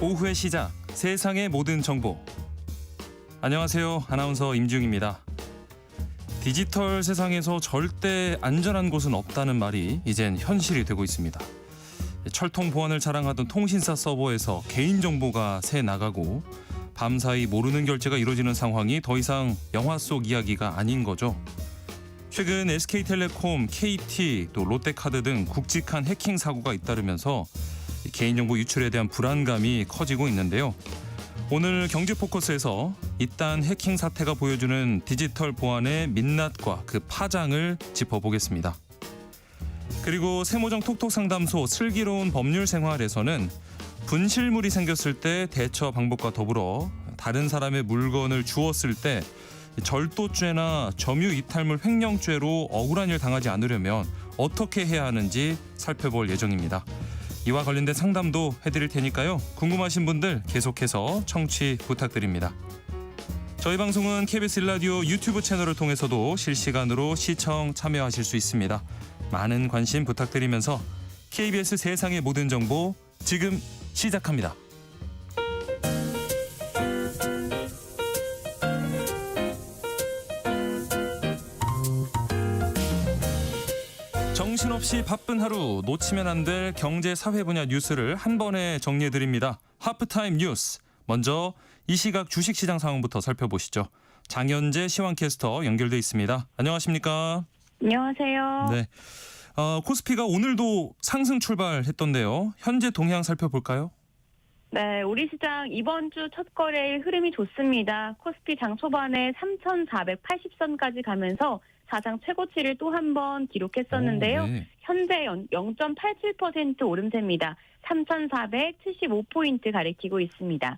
오후의 시작, 세상의 모든 정보. 안녕하세요. 아나운서 임지웅입니다. 디지털 세상에서 절대 안전한 곳은 없다는 말이 이젠 현실이 되고 있습니다. 철통 보안을 자랑하던 통신사 서버에서 개인정보가 새 나가고 밤사이 모르는 결제가 이루어지는 상황이 더 이상 영화 속 이야기가 아닌 거죠. 최근 SK텔레콤, KT, 또 롯데카드 등 굵직한 해킹 사고가 잇따르면서 개인정보 유출에 대한 불안감이 커지고 있는데요. 오늘 경제포커스에서 이딴 해킹 사태가 보여주는 디지털 보안의 민낯과 그 파장을 짚어보겠습니다. 그리고 세모정 톡톡상담소 슬기로운 법률 생활에서는 분실물이 생겼을 때 대처 방법과 더불어 다른 사람의 물건을 주웠을 때 절도죄나 점유 이탈물 횡령죄로 억울한 일 당하지 않으려면 어떻게 해야 하는지 살펴볼 예정입니다. 이와 관련된 상담도 해드릴 테니까요. 궁금하신 분들 계속해서 청취 부탁드립니다. 저희 방송은 KBS 1라디오 유튜브 채널을 통해서도 실시간으로 시청 참여하실 수 있습니다. 많은 관심 부탁드리면서 KBS 세상의 모든 정보 지금 시작합니다. 정신없이 바쁜 하루, 놓치면 안 될 경제 사회 분야 뉴스를 한 번에 정리해드립니다. 하프타임 뉴스. 먼저 이 시각 주식시장 상황부터 살펴보시죠. 장현재 시황캐스터 연결돼 있습니다. 안녕하십니까? 안녕하세요. 네. 코스피가 오늘도 상승 출발했던데요. 현재 동향 살펴볼까요? 네, 우리 시장 이번 주 첫 거래일 흐름이 좋습니다. 코스피 장 초반에 3,480선까지 가면서 사상 최고치를 또 한 번 기록했었는데요. 네. 현재 0.87% 오름세입니다. 3,475포인트 가리키고 있습니다.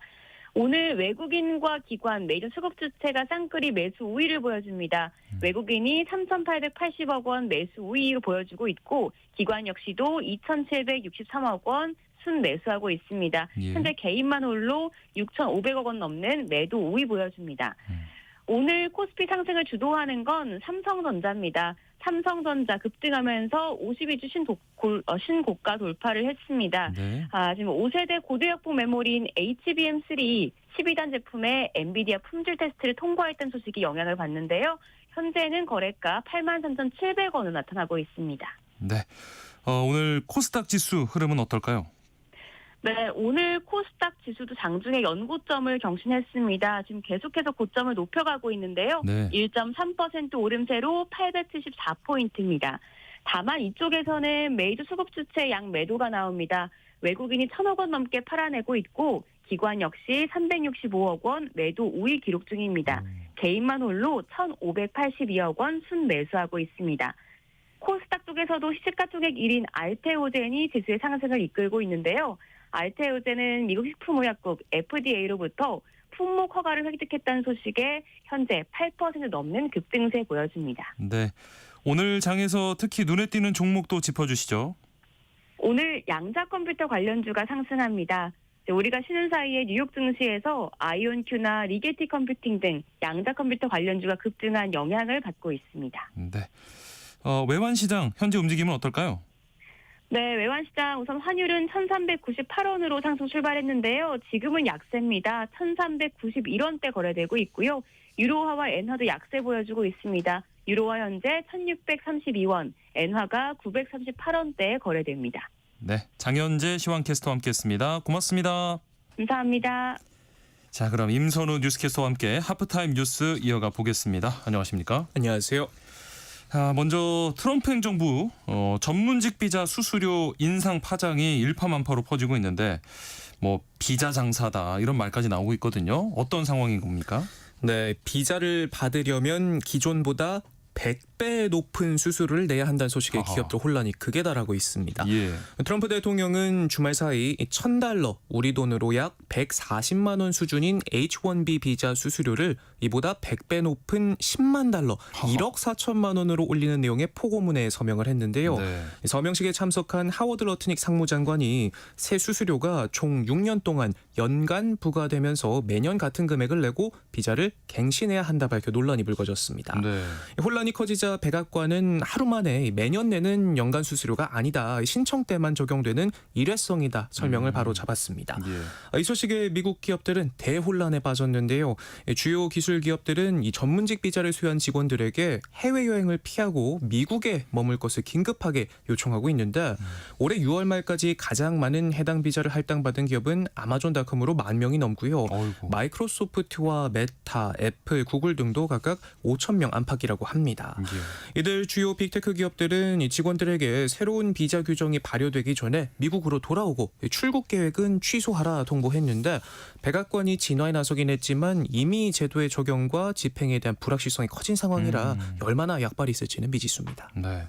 오늘 외국인과 기관, 메이저 수급 주체가 쌍끌이 매수 우위를 보여줍니다. 외국인이 3,880억 원 매수 우위로 보여주고 있고 기관 역시도 2,763억 원 순매수하고 있습니다. 예. 현재 개인만 홀로 6,500억 원 넘는 매도 우위 보여줍니다. 오늘 코스피 상승을 주도하는 건 삼성전자입니다. 삼성전자 급등하면서 52주 신고가 돌파를 했습니다. 네. 지금 5세대 고도역폭 메모리인 HBM3 12단 제품의 엔비디아 품질 테스트를 통과했던 소식이 영향을 받는데요. 현재는 거래가 83,700원으로 나타나고 있습니다. 네. 오늘 코스닥 지수 흐름은 어떨까요? 네, 오늘 코스닥 지수도 장중에 연고점을 경신했습니다. 지금 계속해서 고점을 높여가고 있는데요. 네. 1.3% 오름세로 874포인트입니다. 다만 이쪽에서는 메이저 수급 주체 양 매도가 나옵니다. 외국인이 1,000억 원 넘게 팔아내고 있고 기관 역시 365억 원 매도 우위 기록 중입니다. 개인만 홀로 1,582억 원 순매수하고 있습니다. 코스닥 쪽에서도 시가총액 1인 알테오젠이 지수의 상승을 이끌고 있는데요. 알테오젠은 미국 식품의약국 FDA로부터 품목 허가를 획득했다는 소식에 현재 8% 넘는 급등세 보여줍니다. 네. 오늘 장에서 특히 눈에 띄는 종목도 짚어주시죠. 오늘 양자 컴퓨터 관련주가 상승합니다. 우리가 쉬는 사이에 뉴욕 증시에서 아이온큐나 리게티 컴퓨팅 등 양자 컴퓨터 관련주가 급등한 영향을 받고 있습니다. 네. 외환시장 현재 움직임은 어떨까요? 네, 외환시장 우선 환율은 1,398원으로 상승 출발했는데요. 지금은 약세입니다. 1,391원대 거래되고 있고요. 유로화와 엔화도 약세 보여주고 있습니다. 유로화 현재 1,632원, 엔화가 938원대에 거래됩니다. 네, 장현재 시황캐스터와 함께했습니다. 고맙습니다. 감사합니다. 자, 그럼 임선우 뉴스캐스터와 함께 하프타임 뉴스 이어가 보겠습니다. 안녕하십니까? 안녕하세요. 먼저 트럼프 행정부 전문직 비자 수수료 인상 파장이 일파만파로 퍼지고 있는데 비자 장사다 이런 말까지 나오고 있거든요. 어떤 상황인 겁니까? 네, 비자를 받으려면 기존보다 100배 높은 수수료를 내야 한다는 소식에 기업들 혼란이 극에 달하고 있습니다. 예. 트럼프 대통령은 주말 사이 $1,000, 우리 돈으로 약 140만 원 수준인 H-1B 비자 수수료를 이보다 100배 높은 $10만, 1억 4천만 원으로 올리는 내용의 포고문에 서명을 했는데요. 네. 서명식에 참석한 하워드 러트닉 상무장관이 새 수수료가 총 6년 동안 연간 부과되면서 매년 같은 금액을 내고 비자를 갱신해야 한다 밝혀 논란이 불거졌습니다. 네. 혼란이 커지자 그러자 백악관은 하루 만에 매년 내는 연간 수수료가 아니다. 신청 때만 적용되는 일회성이다. 설명을 바로 잡았습니다. 예. 이 소식에 미국 기업들은 대혼란에 빠졌는데요. 주요 기술 기업들은 이 전문직 비자를 수여한 직원들에게 해외여행을 피하고 미국에 머물 것을 긴급하게 요청하고 있는데 올해 6월 말까지 가장 많은 해당 비자를 할당받은 기업은 아마존닷컴으로 10,000명이 넘고요. 어이구. 마이크로소프트와 메타, 애플, 구글 등도 각각 5,000명 안팎이라고 합니다. 예. 이들 주요 빅테크 기업들은 이 직원들에게 새로운 비자 규정이 발효되기 전에 미국으로 돌아오고 출국 계획은 취소하라 통보했는데 백악관이 진화에 나서긴 했지만 이미 제도의 적용과 집행에 대한 불확실성이 커진 상황이라 얼마나 약발이 있을지는 미지수입니다. 네.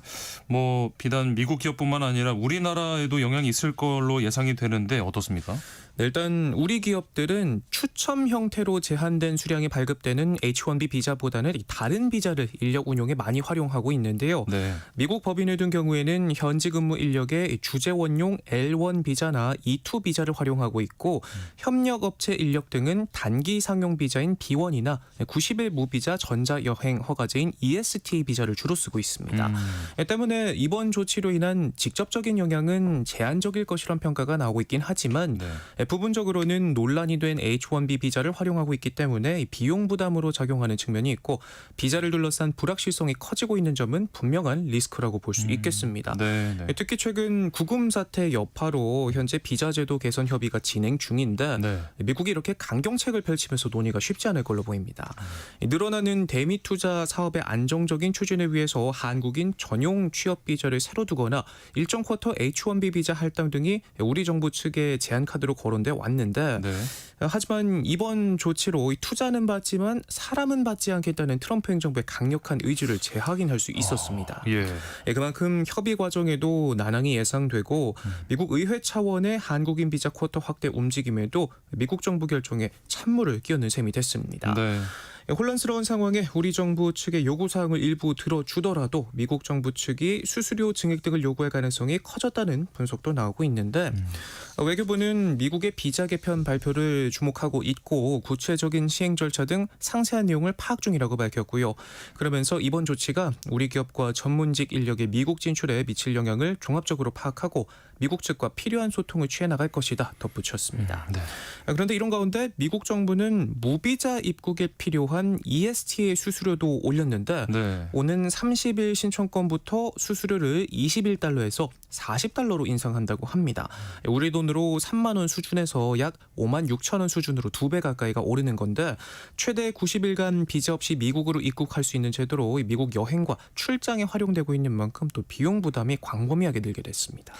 뭐 비단 미국 기업뿐만 아니라 우리나라에도 영향이 있을 걸로 예상이 되는데 어떻습니까? 네, 일단 우리 기업들은 추첨 형태로 제한된 수량이 발급되는 H-1B 비자보다는 이 다른 비자를 인력 운용에 많이 활용하고 있는데요. 네. 미국 법인을 둔 경우에는 현지 근무 인력의 주재원용 L1 비자나 E2 비자를 활용하고 있고 협력업체 인력 등은 단기 상용 비자인 B1이나 90일 무비자 전자여행 허가제인 ESTA 비자를 주로 쓰고 있습니다. 때문에 이번 조치로 인한 직접적인 영향은 제한적일 것이란 평가가 나오고 있긴 하지만 네. 부분적으로는 논란이 된 H-1B 비자를 활용하고 있기 때문에 비용 부담으로 작용하는 측면이 있고 비자를 둘러싼 불확실성이 커지고 있는 점은 분명한 리스크라고 볼 수 있겠습니다. 네. 네. 특히 최근 구금 사태 여파로 현재 비자 제도 개선 협의가 진행 중인데 네. 미국이 이렇게 강경책을 펼치면서 논의가 쉽지 않을 걸로 보입니다. 늘어나는 대미 투자 사업의 안정적인 추진을 위해서 한국인 전용 취업 비자를 새로 두거나 일정 쿼터 H-1B 비자 할당 등이 우리 정부 측에 제한 카드로 거론돼 왔는데 네. 하지만 이번 조치로 투자는 받지만 사람은 받지 않겠다는 트럼프 행정부의 강력한 의지를 재확인할 수 있었습니다. 예. 그만큼 협의 과정에도 난항이 예상되고 미국 의회 차원의 한국인 비자 쿼터 확대 움직임에도 미국 정부 결정에 찬물을 끼얹는 셈이 됐습니다. 네. 혼란스러운 상황에 우리 정부 측의 요구사항을 일부 들어주더라도 미국 정부 측이 수수료 증액 등을 요구할 가능성이 커졌다는 분석도 나오고 있는데 외교부는 미국의 비자 개편 발표를 주목하고 있고 구체적인 시행 절차 등 상세한 내용을 파악 중이라고 밝혔고요. 그러면서 이번 조치가 우리 기업과 전문직 인력의 미국 진출에 미칠 영향을 종합적으로 파악하고 미국 측과 필요한 소통을 취해 나갈 것이다 덧붙였습니다. 네. 그런데 이런 가운데 미국 정부는 무비자 입국에 필요한 ESTA 수수료도 올렸는데 네. 오는 30일 신청권부터 수수료를 21달러에서 40달러로 인상한다고 합니다. 우리 돈으로 3만 원 수준에서 약 5만 6천 원 수준으로 2배 가까이가 오르는 건데 최대 90일간 비자 없이 미국으로 입국할 수 있는 제도로 미국 여행과 출장에 활용되고 있는 만큼 또 비용 부담이 광범위하게 늘게 됐습니다.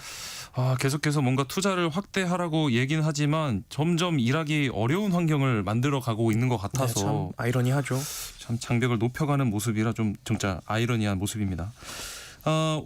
계속해서 뭔가 투자를 확대하라고 얘기는 하지만 점점 일하기 어려운 환경을 만들어가고 있는 것 같아서 네, 참 아이러니하죠. 참 장벽을 높여가는 모습이라 좀 진짜 아이러니한 모습입니다.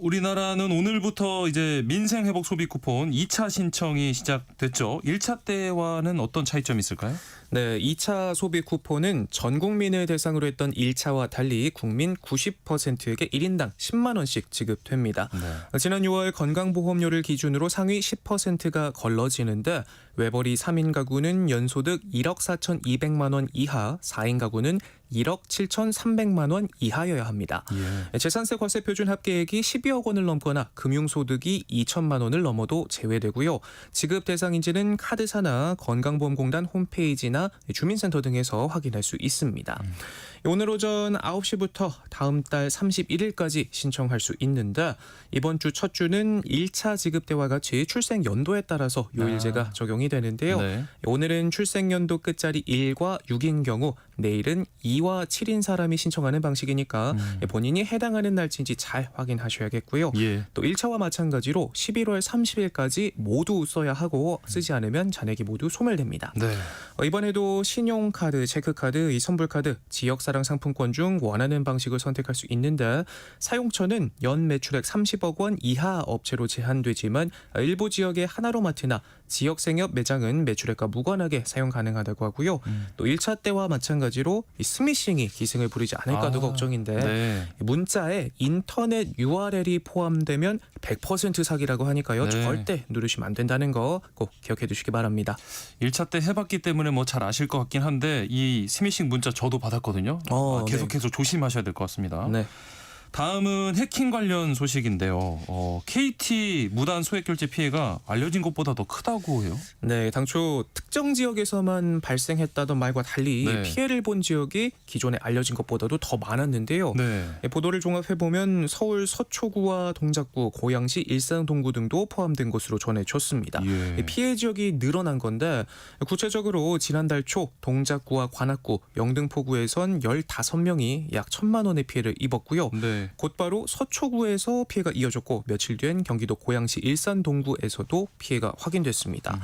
우리나라는 오늘부터 이제 민생회복 소비 쿠폰 2차 신청이 시작됐죠. 1차 때와는 어떤 차이점이 있을까요? 네, 2차 소비 쿠폰은 전 국민을 대상으로 했던 1차와 달리 국민 90%에게 1인당 10만 원씩 지급됩니다. 네. 지난 6월 건강보험료를 기준으로 상위 10%가 걸러지는데 외벌이 3인 가구는 연소득 1억 4,200만 원 이하, 4인 가구는 1억 7,300만 원 이하여야 합니다. 예. 재산세 과세 표준 합계액이 12억 원을 넘거나 금융소득이 2천만 원을 넘어도 제외되고요. 지급 대상인지는 카드사나 건강보험공단 홈페이지나 주민센터 등에서 확인할 수 있습니다. 오늘 오전 9시부터 다음 달 31일까지 신청할 수 있는데 이번 주 첫 주는 1차 지급 때와 같이 출생 연도에 따라서 요일제가 적용이 되는데요. 네. 오늘은 출생 연도 끝자리 1과 6인 경우 내일은 2와 7인 사람이 신청하는 방식이니까 본인이 해당하는 날짜인지 잘 확인하셔야겠고요. 예. 또 1차와 마찬가지로 11월 30일까지 모두 써야 하고 쓰지 않으면 잔액이 모두 소멸됩니다. 네. 이번에도 신용카드, 체크카드, 이 선불카드, 지역사랑 상품권 중 원하는 방식을 선택할 수 있는데 사용처는 연 매출액 30억 원 이하 업체로 제한되지만 일부 지역의 하나로마트나 지역생협 매장은 매출액과 무관하게 사용 가능하다고 하고요. 또 1차 때와 마찬가지로 이 스미싱이 기승을 부리지 않을까도 걱정인데 네. 문자에 인터넷 URL이 포함되면 100% 사기라고 하니까요. 네. 절대 누르시면 안 된다는 거 꼭 기억해 두시기 바랍니다. 1차 때 해봤기 때문에 뭐 잘 아실 것 같긴 한데 이 스미싱 문자 저도 받았거든요. 계속해서 조심하셔야 될 것 같습니다. 네. 다음은 해킹 관련 소식인데요. KT 무단 소액 결제 피해가 알려진 것보다 더 크다고 해요. 네, 당초 특정 지역에서만 발생했다던 말과 달리 네. 피해를 본 지역이 기존에 알려진 것보다도 더 많았는데요. 네. 보도를 종합해보면 서울 서초구와 동작구, 고양시, 일산 동구 등도 포함된 것으로 전해졌습니다. 예. 피해 지역이 늘어난 건데 구체적으로 지난달 초 동작구와 관악구, 영등포구에선 15명이 약 1,000만 원의 피해를 입었고요. 네. 곧바로 서초구에서 피해가 이어졌고 며칠 뒤엔 경기도 고양시 일산 동구에서도 피해가 확인됐습니다.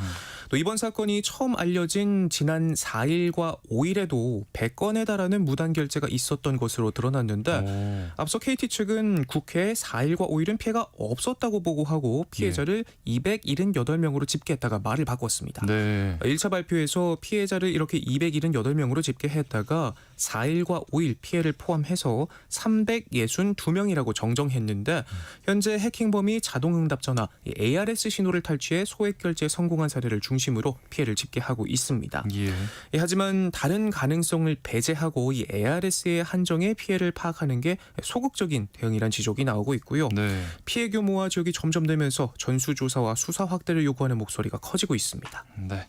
또 이번 사건이 처음 알려진 지난 4일과 5일에도 100건에 달하는 무단 결제가 있었던 것으로 드러났는데 앞서 KT 측은 국회에 4일과 5일은 피해가 없었다고 보고하고 피해자를 278명으로 집계했다가 말을 바꿨습니다. 네. 1차 발표에서 피해자를 이렇게 278명으로 집계했다가 4일과 5일 피해를 포함해서 362명이라고 정정했는데 현재 해킹범이 자동응답 전화 ARS 신호를 탈취해 소액 결제에 성공한 사례를 중심으로 피해를 집계하고 있습니다. 예. 하지만 다른 가능성을 배제하고 이 ARS의 한정에 피해를 파악하는 게 소극적인 대응이란 지적이 나오고 있고요. 네. 피해 규모와 지역이 점점 늘면서 전수조사와 수사 확대를 요구하는 목소리가 커지고 있습니다. 네.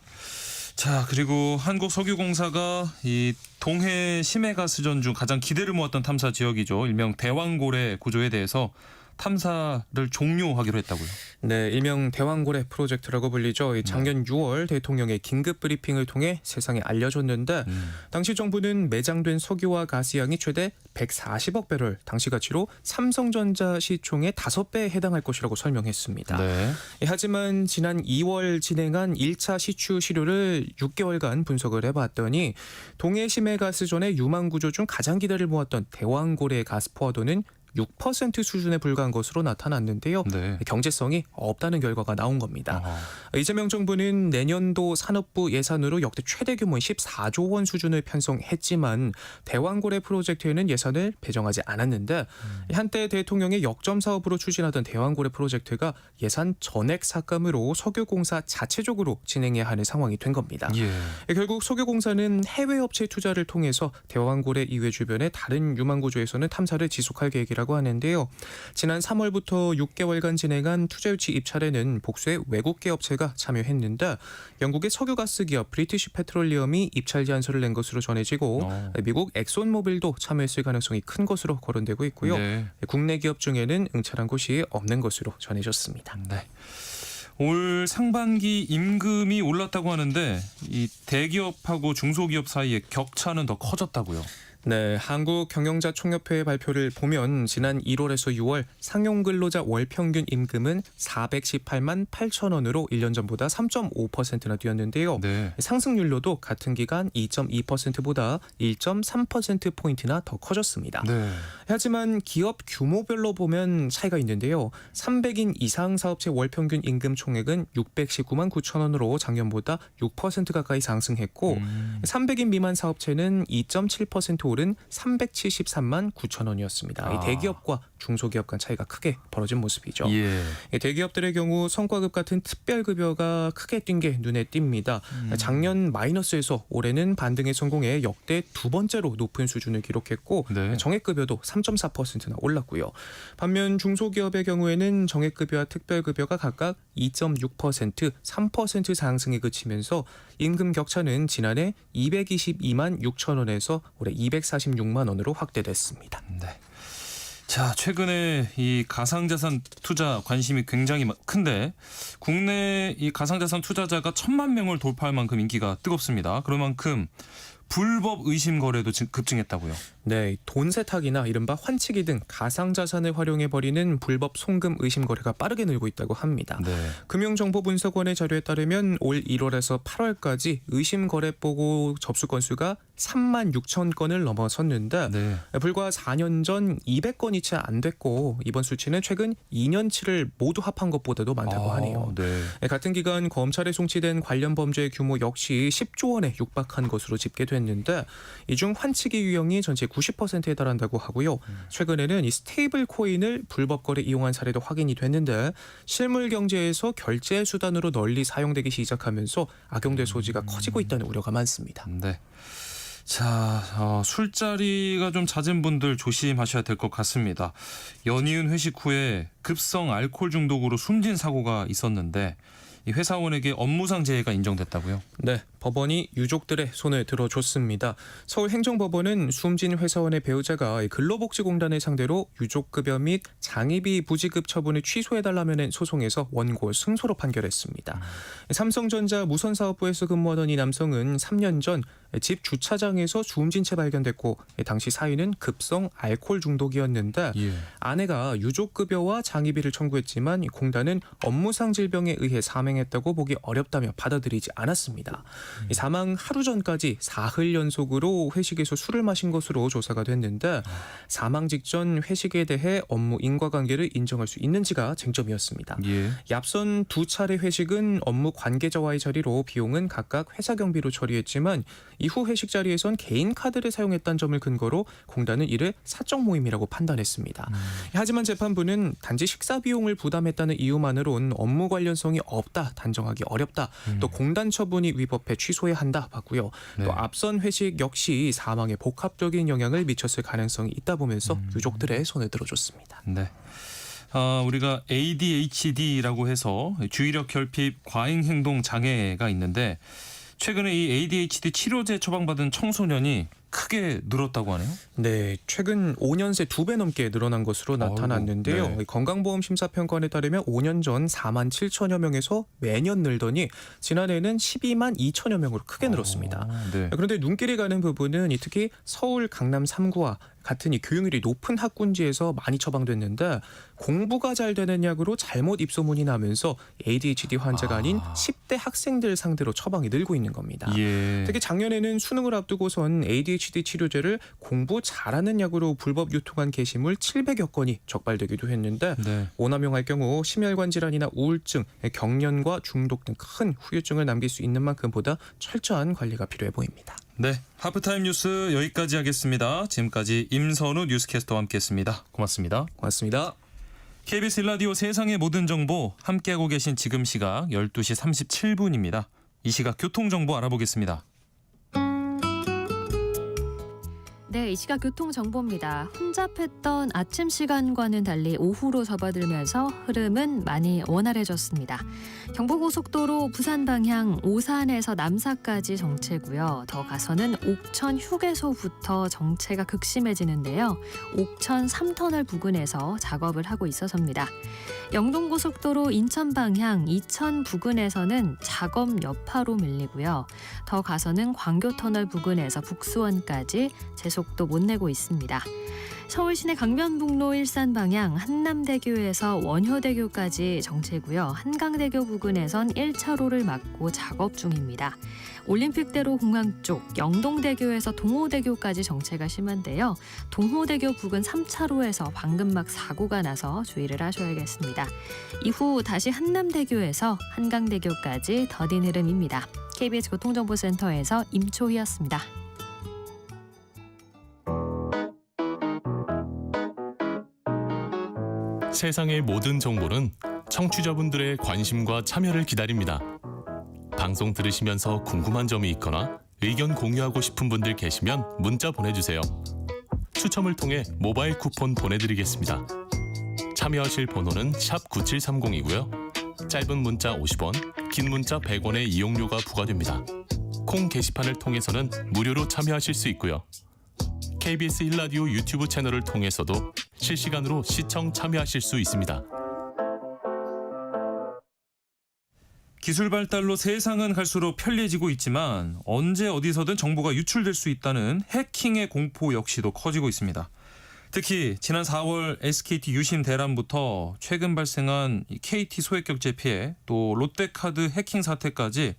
자, 그리고 한국석유공사가 이 동해 심해가스전 중 가장 기대를 모았던 탐사 지역이죠. 일명 대왕고래 구조에 대해서 탐사를 종료하기로 했다고요. 네, 일명 대왕고래 프로젝트라고 불리죠. 작년 6월 대통령의 긴급 브리핑을 통해 세상에 알려졌는데 당시 정부는 매장된 석유와 가스양이 최대 140억 배럴, 당시 가치로 삼성전자 시총의 5배에 해당할 것이라고 설명했습니다. 네. 하지만 지난 2월 진행한 1차 시추 시료를 6개월간 분석을 해봤더니 동해 심해가스전의 유망 구조 중 가장 기대를 모았던 대왕고래 가스 포화도는 6% 수준에 불과한 것으로 나타났는데요. 네. 경제성이 없다는 결과가 나온 겁니다. 아하. 이재명 정부는 내년도 산업부 예산으로 역대 최대 규모인 14조 원 수준을 편성했지만 대왕고래 프로젝트에는 예산을 배정하지 않았는데 한때 대통령의 역점 사업으로 추진하던 대왕고래 프로젝트가 예산 전액 삭감으로 석유공사 자체적으로 진행해야 하는 상황이 된 겁니다. 예. 결국 석유공사는 해외 업체 투자를 통해서 대왕고래 이외 주변의 다른 유망 구조에서는 탐사를 지속할 계획이라고 하는데요. 지난 3월부터 6개월간 진행한 투자 유치 입찰에는 복수의 외국계 업체가 참여했는데 영국의 석유가스 기업 브리티시 페트롤리엄이 입찰 제안서를 낸 것으로 전해지고 미국 엑손모빌도 참여했을 가능성이 큰 것으로 거론되고 있고요. 네. 국내 기업 중에는 응찰한 곳이 없는 것으로 전해졌습니다. 네. 올 상반기 임금이 올랐다고 하는데 이 대기업하고 중소기업 사이의 격차는 더 커졌다고요. 네, 한국경영자총협회의 발표를 보면 지난 1월에서 6월 상용근로자 월평균 임금은 418만 8천 원으로 1년 전보다 3.5%나 뛰었는데요. 네. 상승률로도 같은 기간 2.2%보다 1.3%포인트나 더 커졌습니다. 네. 하지만 기업 규모별로 보면 차이가 있는데요. 300인 이상 사업체 월평균 임금 총액은 619만 9천 원으로 작년보다 6% 가까이 상승했고 300인 미만 사업체는 2.7% 오른 373만 9천 원이었습니다. 이 대기업과 중소기업 간 차이가 크게 벌어진 모습이죠. 예. 대기업들의 경우 성과급 같은 특별급여가 크게 뛴 게 눈에 띕니다. 작년 마이너스에서 올해는 반등에 성공해 역대 두 번째로 높은 수준을 기록했고 네. 정액급여도 3.4%나 올랐고요. 반면 중소기업의 경우에는 정액급여와 특별급여가 각각 2.6%, 3% 상승에 그치면서 임금 격차는 지난해 222만 6천 원에서 올해 246만 원으로 확대됐습니다. 네. 자, 최근에 이 가상자산 투자 관심이 굉장히 큰데 국내 이 가상자산 투자자가 1,000만 명을 돌파할 만큼 인기가 뜨겁습니다. 그럴 만큼 불법 의심 거래도 급증했다고요. 네, 돈 세탁이나 이른바 환치기 등 가상자산을 활용해 벌이는 불법 송금 의심 거래가 빠르게 늘고 있다고 합니다. 네. 금융정보분석원의 자료에 따르면 올 1월에서 8월까지 의심 거래 보고 접수 건수가 3만 6천 건을 넘어섰는데 네. 불과 4년 전 200건이 채 안 됐고 이번 수치는 최근 2년치를 모두 합한 것보다도 많다고 하네요. 네. 같은 기간 검찰에 송치된 관련 범죄의 규모 역시 10조 원에 육박한 것으로 집계됐는데 이 중 환치기 유형이 전체 90%에 달한다고 하고요. 최근에는 이 스테이블 코인을 불법 거래 이용한 사례도 확인이 됐는데 실물 경제에서 결제 수단으로 널리 사용되기 시작하면서 악용될 소지가 커지고 있다는 우려가 많습니다. 네. 자, 술자리가 좀 잦은 분들 조심하셔야 될 것 같습니다. 연이은 회식 후에 급성 알코올 중독으로 숨진 사고가 있었는데 이 회사원에게 업무상 재해가 인정됐다고요? 네, 법원이 유족들의 손을 들어줬습니다. 서울행정법원은 숨진 회사원의 배우자가 근로복지공단을 상대로 유족급여 및 장의비 부지급 처분을 취소해달라며 낸 소송에서 원고 승소로 판결했습니다. 삼성전자 무선사업부에서 근무하던 이 남성은 3년 전 집 주차장에서 숨진 채 발견됐고 당시 사인은 급성 알코올 중독이었는데 아내가 유족급여와 장의비를 청구했지만 공단은 업무상 질병에 의해 사망했다고 보기 어렵다며 받아들이지 않았습니다. 사망 하루 전까지 사흘 연속으로 회식에서 술을 마신 것으로 조사가 됐는데 사망 직전 회식에 대해 업무 인과관계를 인정할 수 있는지가 쟁점이었습니다. 앞선 두 차례 회식은 업무 관계자와의 자리로 비용은 각각 회사 경비로 처리했지만 이후 회식 자리에선 개인 카드를 사용했다는 점을 근거로 공단은 이를 사적 모임이라고 판단했습니다. 하지만 재판부는 단지 식사 비용을 부담했다는 이유만으론 업무 관련성이 없다, 단정하기 어렵다. 또 공단 처분이 위법해 취소해야 한다 봤고요. 네. 또 앞선 회식 역시 사망에 복합적인 영향을 미쳤을 가능성이 있다 보면서 유족들의 손을 들어줬습니다. 네. 우리가 ADHD라고 해서 주의력 결핍 과잉 행동 장애가 있는데 최근에 이 ADHD 치료제 처방받은 청소년이 크게 늘었다고 하네요. 네, 최근 5년 새 2배 넘게 늘어난 것으로 나타났는데요. 네. 건강보험 심사평가원에 따르면 5년 전 4만 7천여 명에서 매년 늘더니 지난해는 12만 2천여 명으로 크게 늘었습니다. 네. 그런데 눈길이 가는 부분은 특히 서울 강남 3구와 같은 이 교육률이 높은 학군지에서 많이 처방됐는데 공부가 잘 되는 약으로 잘못 입소문이 나면서 ADHD 환자가 아닌 10대 학생들 상대로 처방이 늘고 있는 겁니다. 특히 작년에는 수능을 앞두고선 ADHD 치료제를 공부 잘하는 약으로 불법 유통한 게시물 700여 건이 적발되기도 했는데 오남용할 경우 심혈관 질환이나 우울증, 경련과 중독 등 큰 후유증을 남길 수 있는 만큼보다 철저한 관리가 필요해 보입니다. 네, 하프타임 뉴스 여기까지 하겠습니다. 지금까지 임선우 뉴스캐스터와 함께했습니다. 고맙습니다. 고맙습니다. KBS 1라디오 세상의 모든 정보 함께하고 계신 지금 시각 12시 37분입니다. 이 시각 교통정보 알아보겠습니다. 네, 이 시각 교통정보입니다. 혼잡했던 아침 시간과는 달리 오후로 접어들면서 흐름은 많이 원활해졌습니다. 경부고속도로 부산 방향 오산에서 남사까지 정체고요. 더 가서는 옥천 휴게소부터 정체가 극심해지는데요. 옥천 3터널 부근에서 작업을 하고 있어서입니다. 영동고속도로 인천 방향 이천 부근에서는 작업 여파로 밀리고요. 더 가서는 광교터널 부근에서 북수원까지 제속도 못 내고 있습니다. 서울시내 강변북로 일산 방향 한남대교에서 원효대교까지 정체고요. 한강대교 부근에선 1차로를 막고 작업 중입니다. 올림픽대로 공항 쪽 영동대교에서 동호대교까지 정체가 심한데요. 동호대교 부근 3차로에서 방금 막 사고가 나서 주의를 하셔야겠습니다. 이후 다시 한남대교에서 한강대교까지 더딘 흐름입니다. KBS 교통정보센터에서 임초희였습니다. 세상의 모든 정보는 청취자분들의 관심과 참여를 기다립니다. 방송 들으시면서 궁금한 점이 있거나 의견 공유하고 싶은 분들 계시면 문자 보내주세요. 추첨을 통해 모바일 쿠폰 보내드리겠습니다. 참여하실 번호는 샵 9730이고요. 짧은 문자 50원, 긴 문자 100원의 이용료가 부과됩니다. 콩 게시판을 통해서는 무료로 참여하실 수 있고요. KBS 1라디오 유튜브 채널을 통해서도 실시간으로 시청 참여하실 수 있습니다. 기술 발달로 세상은 갈수록 편리해지고 있지만 언제 어디서든 정보가 유출될 수 있다는 해킹의 공포 역시도 커지고 있습니다. 특히 지난 4월 SKT 유심 대란부터 최근 발생한 KT 소액결제 피해 또 롯데카드 해킹 사태까지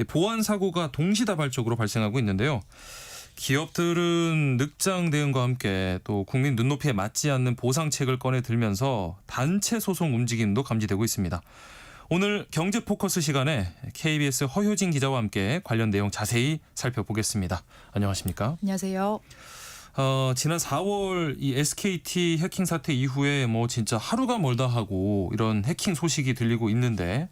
보안 사고가 동시다발적으로 발생하고 있는데요. 기업들은 늑장 대응과 함께 또 국민 눈높이에 맞지 않는 보상책을 꺼내 들면서 단체 소송 움직임도 감지되고 있습니다. 오늘 경제포커스 시간에 KBS 허효진 기자와 함께 관련 내용 자세히 살펴보겠습니다. 안녕하십니까? 안녕하세요. 지난 4월 이 SKT 해킹 사태 이후에 진짜 하루가 멀다 하고 이런 해킹 소식이 들리고 있는데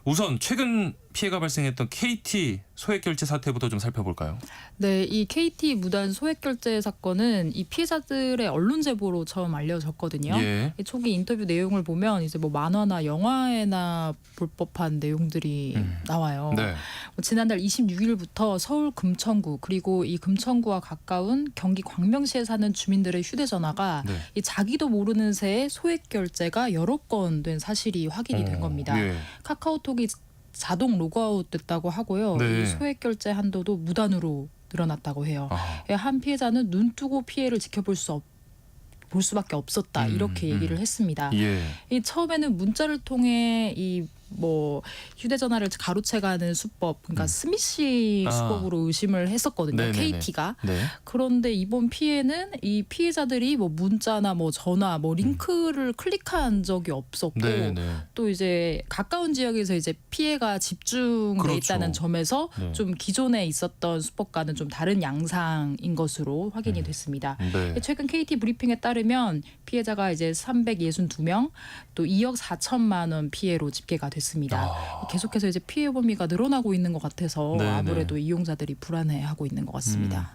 우선 최근 피해가 발생했던 KT 소액 결제 사태부터 좀 살펴볼까요? 네, 이 KT 무단 소액 결제 사건은 이 피해자들의 언론 제보로 처음 알려졌거든요. 예. 이 초기 인터뷰 내용을 보면 이제 뭐 만화나 영화에나 볼 법한 내용들이 나와요. 네. 뭐 지난달 26일부터 서울 금천구 그리고 이 금천구와 가까운 경기 광명시에 사는 주민들의 휴대전화가 네. 이 자기도 모르는 새에 소액 결제가 여러 건 된 사실이 확인이 된 겁니다. 예. 카카오톡이 자동 로그아웃 됐다고 하고요. 네. 이 소액 결제 한도도 무단으로 늘어났다고 해요. 아, 한 피해자는 눈 뜨고 피해를 볼 수밖에 없었다 이렇게 얘기를 했습니다. 예. 이 처음에는 문자를 통해 이 뭐 휴대전화를 가로채가는 수법, 그러니까 스미싱 아. 수법으로 의심을 했었거든요. 네네네. KT가. 네. 그런데 이번 피해는 이 피해자들이 뭐 문자나 뭐 전화, 뭐 링크를 클릭한 적이 없었고 네, 네. 또 이제 가까운 지역에서 이제 피해가 집중돼 그렇죠. 있다는 점에서 네. 좀 기존에 있었던 수법과는 좀 다른 양상인 것으로 확인이 됐습니다. 네. 최근 KT 브리핑에 따르면 피해자가 이제 362명, 또 2억 4천만 원 피해로 집계가 됐습니다. 아. 계속해서 이제 피해 범위가 늘어나고 있는 것 같아서 네, 아무래도 이용자들이 불안해하고 있는 것 같습니다.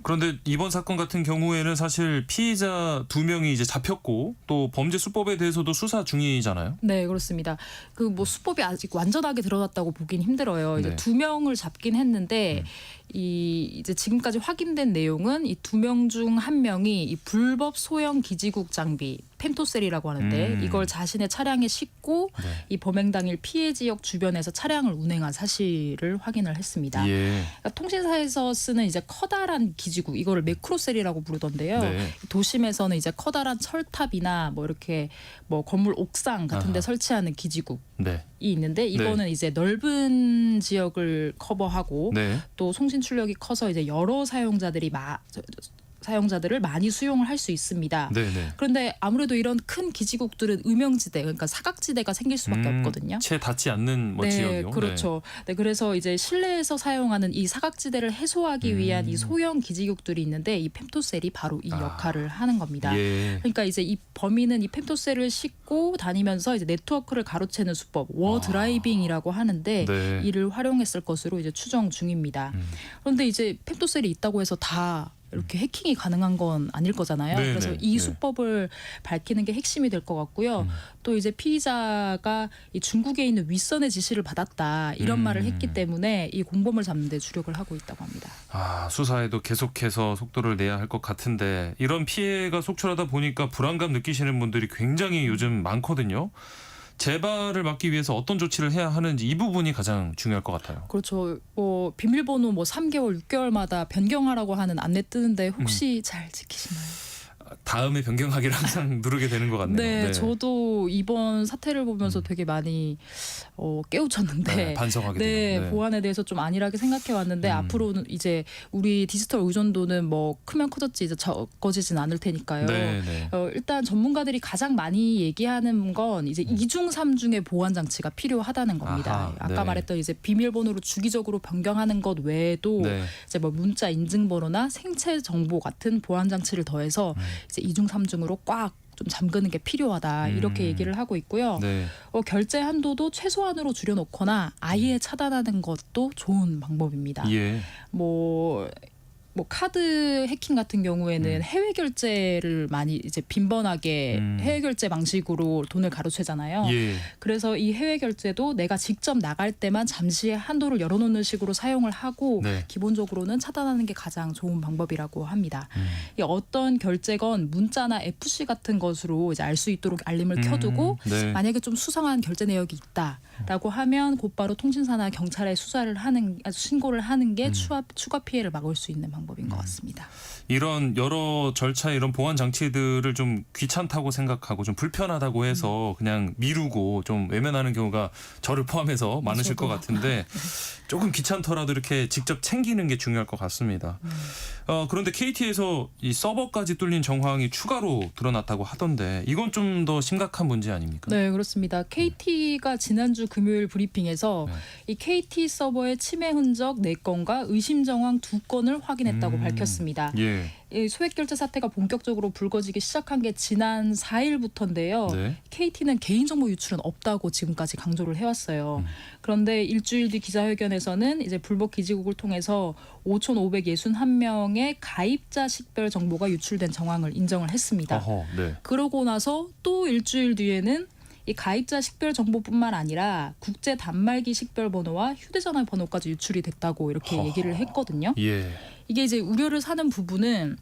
그런데 이번 사건 같은 경우에는 사실 피의자 2명이 이제 잡혔고 또 범죄 수법에 대해서도 수사 중이잖아요. 네, 그렇습니다. 그 뭐 수법이 아직 완전하게 드러났다고 보긴 힘들어요. 이제 네. 2명을 잡긴 했는데 이제 지금까지 확인된 내용은 이 2명 중 1명이 이 불법 소형 기지국 장비 펜토셀이라고 하는데 이걸 자신의 차량에 싣고 네. 이 범행 당일 피해 지역 주변에서 차량을 운행한 사실을 확인을 했습니다. 예. 그러니까 통신사에서 쓰는 이제 커다란 기지국 이거를 매크로셀이라고 부르던데요. 네. 도심에서는 이제 커다란 철탑이나 뭐 이렇게 뭐 건물 옥상 같은 데 아하. 설치하는 기지국이 네. 있는데 이거는 이제 넓은 지역을 커버하고 네. 또 송신 출력이 커서 이제 여러 사용자들을 많이 수용을 할 수 있습니다. 네, 네. 그런데 아무래도 이런 큰 기지국들은 음영지대, 그러니까 사각지대가 생길 수밖에 없거든요. 채 닿지 않는 뭐 네, 지역이요. 그렇죠. 네, 그래서 이제 실내에서 사용하는 이 사각지대를 해소하기 위한 이 소형 기지국들이 있는데 이 펜토셀이 바로 이 역할을 하는 겁니다. 예. 그러니까 이제 이 범인은 이 펜토셀을 싣고 다니면서 이제 네트워크를 가로채는 수법, 워 드라이빙이라고 하는데 네. 이를 활용했을 것으로 이제 추정 중입니다. 그런데 이제 펜토셀이 있다고 해서 다 이렇게 해킹이 가능한 건 아닐 거잖아요. 네네. 그래서 이 네. 수법을 밝히는 게 핵심이 될 것 같고요. 또 이제 피의자가 이 중국에 있는 윗선의 지시를 받았다 이런 말을 했기 때문에 이 공범을 잡는 데 주력을 하고 있다고 합니다. 아, 수사에도 계속해서 속도를 내야 할 것 같은데 이런 피해가 속출하다 보니까 불안감 느끼시는 분들이 굉장히 요즘 많거든요. 재발을 막기 위해서 어떤 조치를 해야 하는지 이 부분이 가장 중요할 것 같아요. 그렇죠. 뭐 비밀번호 뭐 3개월, 6개월마다 변경하라고 하는 안내 뜨는데 혹시 잘 지키시나요? 다음에 변경하기를 항상 누르게 되는 것 같네요. 네, 저도 이번 사태를 보면서 되게 많이 깨우쳤는데 네, 반성하게 네, 돼요. 보안에 대해서 좀 안일하게 생각해 왔는데 앞으로는 이제 우리 디지털 의존도는 뭐 크면 커졌지 이제 적어지진 않을 테니까요. 네, 네. 일단 전문가들이 가장 많이 얘기하는 건 이제 이중 삼중의 보안 장치가 필요하다는 겁니다. 아하, 아까 네. 말했던 이제 비밀번호를 주기적으로 변경하는 것 외에도 네. 이제 뭐 문자 인증번호나 생체 정보 같은 보안 장치를 더해서 이제 이중 삼중으로 꽉 좀 잠그는 게 필요하다 이렇게 얘기를 하고 있고요. 네. 결제 한도도 최소한으로 줄여놓거나 아예 차단하는 것도 좋은 방법입니다. 예. 뭐 카드 해킹 같은 경우에는 해외 결제를 많이 이제 빈번하게 해외 결제 방식으로 돈을 가로채잖아요. 예. 그래서 이 해외 결제도 내가 직접 나갈 때만 잠시 한도를 열어놓는 식으로 사용을 하고 네. 기본적으로는 차단하는 게 가장 좋은 방법이라고 합니다. 이 어떤 결제건 문자나 FC 같은 것으로 이제 알 수 있도록 알림을 켜두고 네. 만약에 좀 수상한 결제 내역이 있다라고 하면 곧바로 통신사나 경찰에 신고를 하는 게 추가 피해를 막을 수 있는 방법인 것 같습니다. 이런 여러 절차 이런 보안 장치들을 좀 귀찮다고 생각하고 좀 불편하다고 해서 그냥 미루고 좀 외면하는 경우가 저를 포함해서 많으실 것 같은데 조금 귀찮더라도 이렇게 직접 챙기는 게 중요할 것 같습니다. 그런데 KT에서 이 서버까지 뚫린 정황이 추가로 드러났다고 하던데 이건 좀 더 심각한 문제 아닙니까? 네, 그렇습니다. KT가 지난주 금요일 브리핑에서 이 KT 서버의 침해 흔적 4건과 의심 정황 2건을 확인했다고 밝혔습니다. 예. 이 소액 결제 사태가 본격적으로 불거지기 시작한 게 지난 4일부터인데요. 네. KT는 개인정보 유출은 없다고 지금까지 강조를 해왔어요. 그런데 일주일 뒤 기자회견에서는 이제 불법 기지국을 통해서 5,561명의 가입자 식별 정보가 유출된 정황을 인정을 했습니다. 어허, 네. 그러고 나서 또 일주일 뒤에는 이 가입자 식별 정보뿐만 아니라 국제 단말기 식별 번호와 휴대전화 번호까지 유출이 됐다고 이렇게 얘기를 했거든요. 예. 이게 이제 우려를 사는 부분은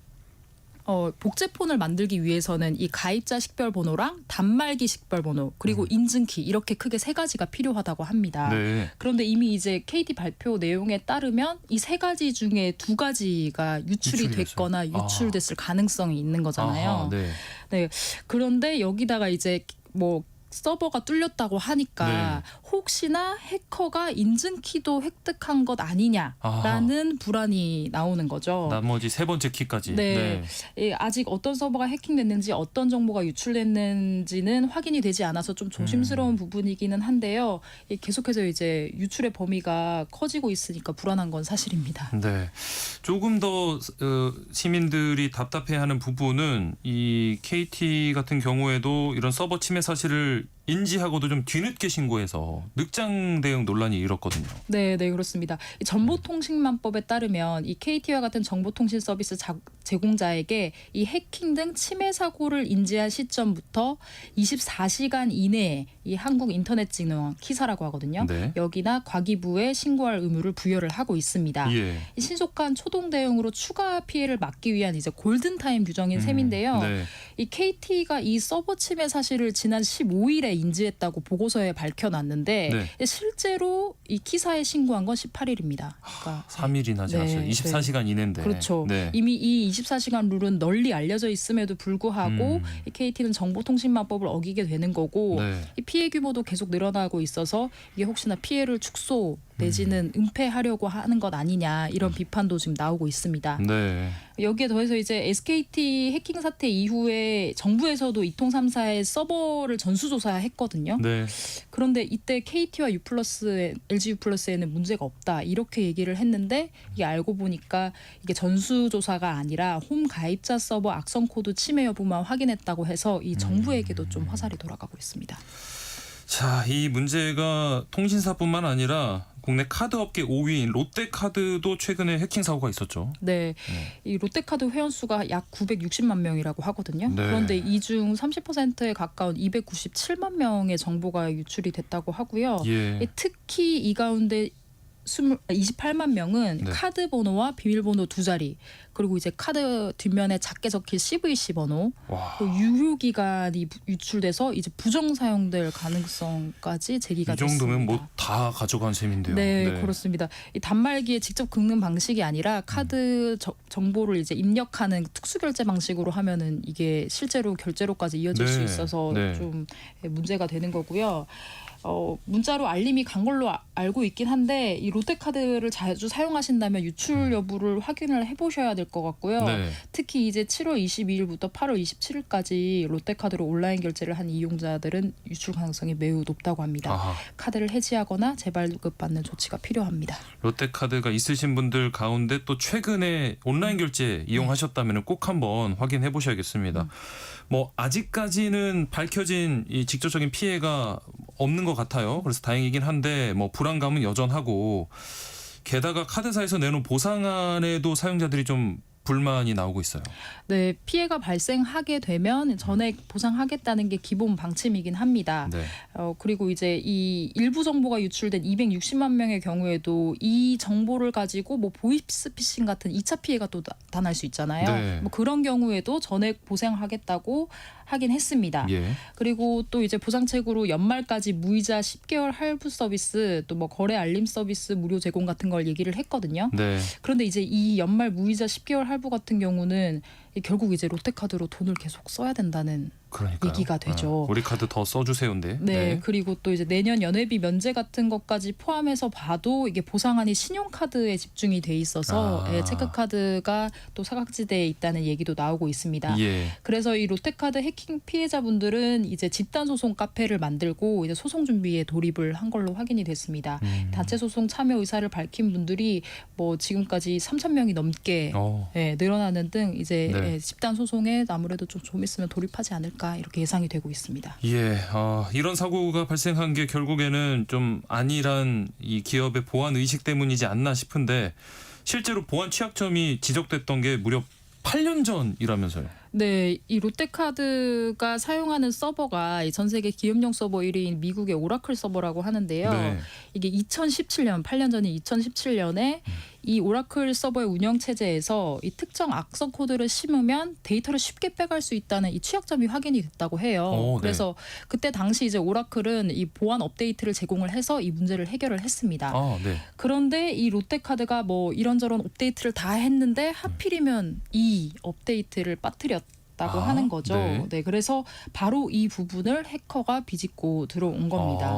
복제폰을 만들기 위해서는 이 가입자 식별 번호랑 단말기 식별 번호 그리고 인증키 이렇게 크게 세 가지가 필요하다고 합니다. 네. 그런데 이미 이제 KT 발표 내용에 따르면 이 세 가지 중에 두 가지가 유출이 유출이 됐거나 됐어요. 유출됐을 가능성이 있는 거잖아요. 아하, 네. 네. 그런데 여기다가 이제 뭐 서버가 뚫렸다고 하니까 혹시나 해커가 인증키도 획득한 것 아니냐라는 불안이 나오는 거죠. 나머지 세 번째 키까지. 네. 예, 아직 어떤 서버가 해킹됐는지 어떤 정보가 유출됐는지는 확인이 되지 않아서 좀 조심스러운 부분이기는 한데요. 계속해서 이제 유출의 범위가 커지고 있으니까 불안한 건 사실입니다. 네. 조금 더 시민들이 답답해하는 부분은 이 KT 같은 경우에도 이런 서버 침해 사실을 인지하고도 좀 뒤늦게 신고해서 늑장 대응 논란이 일었거든요. 네, 그렇습니다. 이 정보통신망법에 따르면 이 KT와 같은 정보통신 서비스 제공자에게 이 해킹 등 침해 사고를 인지한 시점부터 24시간 이내에 이 한국인터넷진흥원 키사라고 하거든요. 네. 여기나 과기부에 신고할 의무를 부여를 하고 있습니다. 예. 이 신속한 초동 대응으로 추가 피해를 막기 위한 이제 골든타임 규정인 셈인데요. 네. 이 KT가 이 서버 침해 사실을 지난 15일에 인지했다고 보고서에 밝혀놨는데 네. 실제로 이 키사에 신고한 건 18일입니다. 그러니까 3일이나 지났어요. 네, 24시간 이내인데. 그렇죠. 네. 이미 이 24시간 룰은 널리 알려져 있음에도 불구하고 이 KT는 정보통신망법을 어기게 되는 거고 네. 이 피해 규모도 계속 늘어나고 있어서 이게 혹시나 피해를 축소 내지는 은폐하려고 하는 것 아니냐 이런 비판도 지금 나오고 있습니다. 네. 여기에 더해서 이제 SKT 해킹 사태 이후에 정부에서도 이통 3사의 서버를 전수조사했거든요. 네. 그런데 이때 KT와 LG U+에는 문제가 없다 이렇게 얘기를 했는데 이게 알고 보니까 이게 전수조사가 아니라 홈 가입자 서버 악성 코드 침해 여부만 확인했다고 해서 이 정부에게도 좀 화살이 돌아가고 있습니다. 자, 이 문제가 통신사뿐만 아니라 국내 카드업계 5위인 롯데카드도 최근에 해킹 사고가 있었죠. 네, 이 롯데카드 회원수가 약 960만 명이라고 하거든요. 네. 그런데 이 중 30%에 가까운 297만 명의 정보가 유출이 됐다고 하고요. 예. 특히 이 가운데 28만 명은 네. 카드 번호와 비밀번호 두 자리 그리고 이제 카드 뒷면에 작게 적힌 CVC 번호 와. 또 유효 기간이 유출돼서 이제 부정 사용될 가능성까지 제기가 이 정도면 됐습니다. 뭐 다 가져간 셈인데요. 네, 그렇습니다. 이 단말기에 직접 긁는 방식이 아니라 카드 정보를 이제 입력하는 특수 결제 방식으로 하면은 이게 실제로 결제로까지 이어질 네, 수 있어서 네. 좀 문제가 되는 거고요. 문자로 알림이 간 걸로 알고 있긴 한데 이 롯데카드를 자주 사용하신다면 유출 여부를 확인을 해보셔야 될 것 같고요. 네. 특히 이제 7월 22일부터 8월 27일까지 롯데카드로 온라인 결제를 한 이용자들은 유출 가능성이 매우 높다고 합니다. 아하. 카드를 해지하거나 재발급받는 조치가 필요합니다. 롯데카드가 있으신 분들 가운데 또 최근에 온라인 결제 이용하셨다면 꼭 한번 확인해 보셔야겠습니다. 뭐 아직까지는 밝혀진 이 직접적인 피해가 없는 것 같아요. 그래서 다행이긴 한데 뭐 불안감은 여전하고 게다가 카드사에서 내놓은 보상안에도 사용자들이 좀 불만이 나오고 있어요. 네, 피해가 발생하게 되면 전액 보상하겠다는 게 기본 방침이긴 합니다. 네. 그리고 이제 이 일부 정보가 유출된 260만 명의 경우에도 이 정보를 가지고 뭐 보이스피싱 같은 2차 피해가 또 나타날 수 있잖아요. 네. 뭐 그런 경우에도 전액 보상하겠다고 하긴 했습니다. 예. 그리고 또 이제 보상책으로 연말까지 무이자 10개월 할부 서비스 또 뭐 거래 알림 서비스 무료 제공 같은 걸 얘기를 했거든요. 네. 그런데 이제 이 연말 무이자 10개월 할부 같은 경우는 결국 이제 롯데카드로 돈을 계속 써야 된다는 그러니까요. 얘기가 되죠. 우리 카드 더 써주세요인데. 네, 그리고 또 이제 내년 연회비 면제 같은 것까지 포함해서 봐도 이게 보상안이 신용카드에 집중이 돼 있어서 아. 체크카드가 또 사각지대에 있다는 얘기도 나오고 있습니다. 예. 그래서 이 롯데카드 해킹 피해자분들은 이제 집단 소송 카페를 만들고 이제 소송 준비에 돌입을 한 걸로 확인이 됐습니다. 단체 소송 참여 의사를 밝힌 분들이 뭐 지금까지 3,000명이 넘게 늘어나는 등 이제 네. 집단 소송에 아무래도 좀 있으면 돌입하지 않을까 이렇게 예상이 되고 있습니다. 예, 이런 사고가 발생한 게 결국에는 좀 안일한 이 기업의 보안 의식 때문이지 않나 싶은데 실제로 보안 취약점이 지적됐던 게 무려 8년 전이라면서요. 네, 이 롯데카드가 사용하는 서버가 전 세계 기업용 서버 1위인 미국의 오라클 서버라고 하는데요. 네. 이게 2017년, 8년 전인 2017년에 이 오라클 서버의 운영 체제에서 이 특정 악성 코드를 심으면 데이터를 쉽게 빼갈 수 있다는 이 취약점이 확인이 됐다고 해요. 네. 그래서 그때 당시 이제 오라클은 이 보안 업데이트를 제공을 해서 이 문제를 해결을 했습니다. 네. 그런데 이 롯데카드가 뭐 이런저런 업데이트를 다 했는데 하필이면 이 업데이트를 빠뜨렸다고 하는 거죠. 네. 그래서 바로 이 부분을 해커가 비집고 들어온 겁니다.